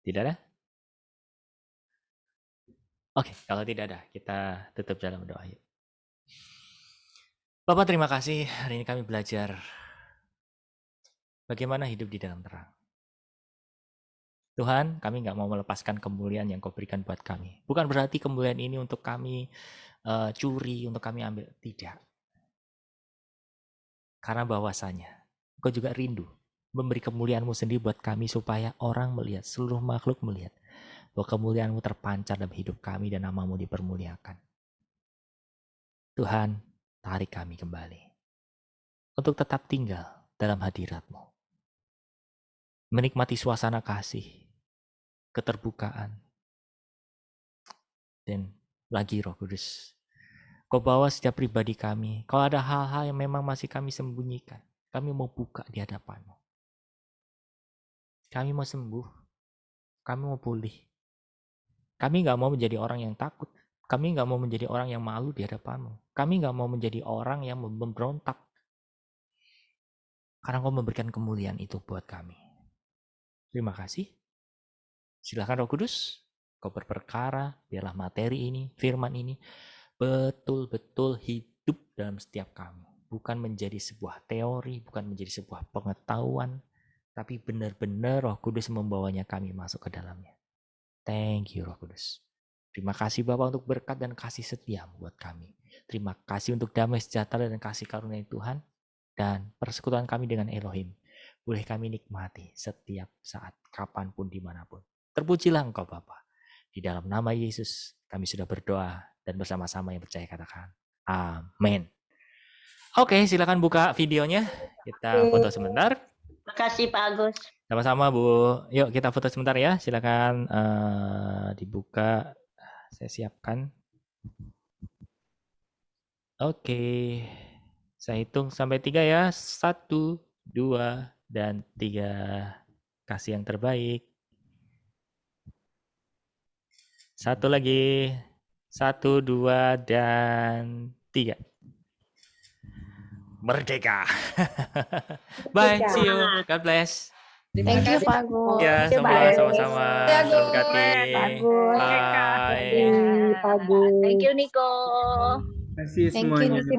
Tidak ada? Oke, kalau tidak ada, kita tutup dalam doa yuk. Bapak terima kasih, hari ini kami belajar bagaimana hidup di dalam terang. Tuhan, kami nggak mau melepaskan kemuliaan yang Kau berikan buat kami. Bukan berarti kemuliaan ini untuk kami curi, untuk kami ambil. Tidak. Karena bahwasanya Kau juga rindu memberi kemuliaan-Mu sendiri buat kami supaya orang melihat, seluruh makhluk melihat bahwa kemuliaan-Mu terpancar dalam hidup kami dan nama-Mu dipermuliakan. Tuhan, tarik kami kembali untuk tetap tinggal dalam hadirat-Mu. Menikmati suasana kasih, keterbukaan, dan lagi Roh Kudus. Kau bawa setiap pribadi kami. Kalau ada hal-hal yang memang masih kami sembunyikan, kami mau buka di hadapan-Mu. Kami mau sembuh. Kami mau pulih. Kami nggak mau menjadi orang yang takut. Kami nggak mau menjadi orang yang malu di hadapan-Mu. Kami nggak mau menjadi orang yang memberontak. Karena Kau memberikan kemuliaan itu buat kami. Terima kasih. Silakan Roh Kudus. Kau berperkara, biarlah materi ini, firman ini, betul-betul hidup dalam setiap kami. Bukan menjadi sebuah teori, bukan menjadi sebuah pengetahuan, tapi benar-benar Roh Kudus membawanya kami masuk ke dalamnya. Thank you Roh Kudus. Terima kasih Bapak untuk berkat dan kasih setia buat kami. Terima kasih untuk damai sejahtera dan kasih karunia Tuhan dan persekutuan kami dengan Elohim. Boleh kami nikmati setiap saat, kapanpun, dimanapun. Terpujilah Engkau Bapa. Di dalam nama Yesus kami sudah berdoa dan bersama-sama yang percaya katakan amin. Oke, silakan buka videonya. Kita foto sebentar. Makasih Pak Agus. Sama-sama Bu. Yuk kita foto sebentar ya. Silakan dibuka. Saya siapkan. Oke. Saya hitung sampai 3 ya. 1, 2, dan 3. Kasih yang terbaik. 1 lagi. 1, 2, dan 3. Merdeka. Bye, see you. God bless. Thank you Pak Agus. Ya, sama-sama. Terima kasih. Bagus. Bye. Thank you Niko. Terima kasih Thank you semuanya. Niko.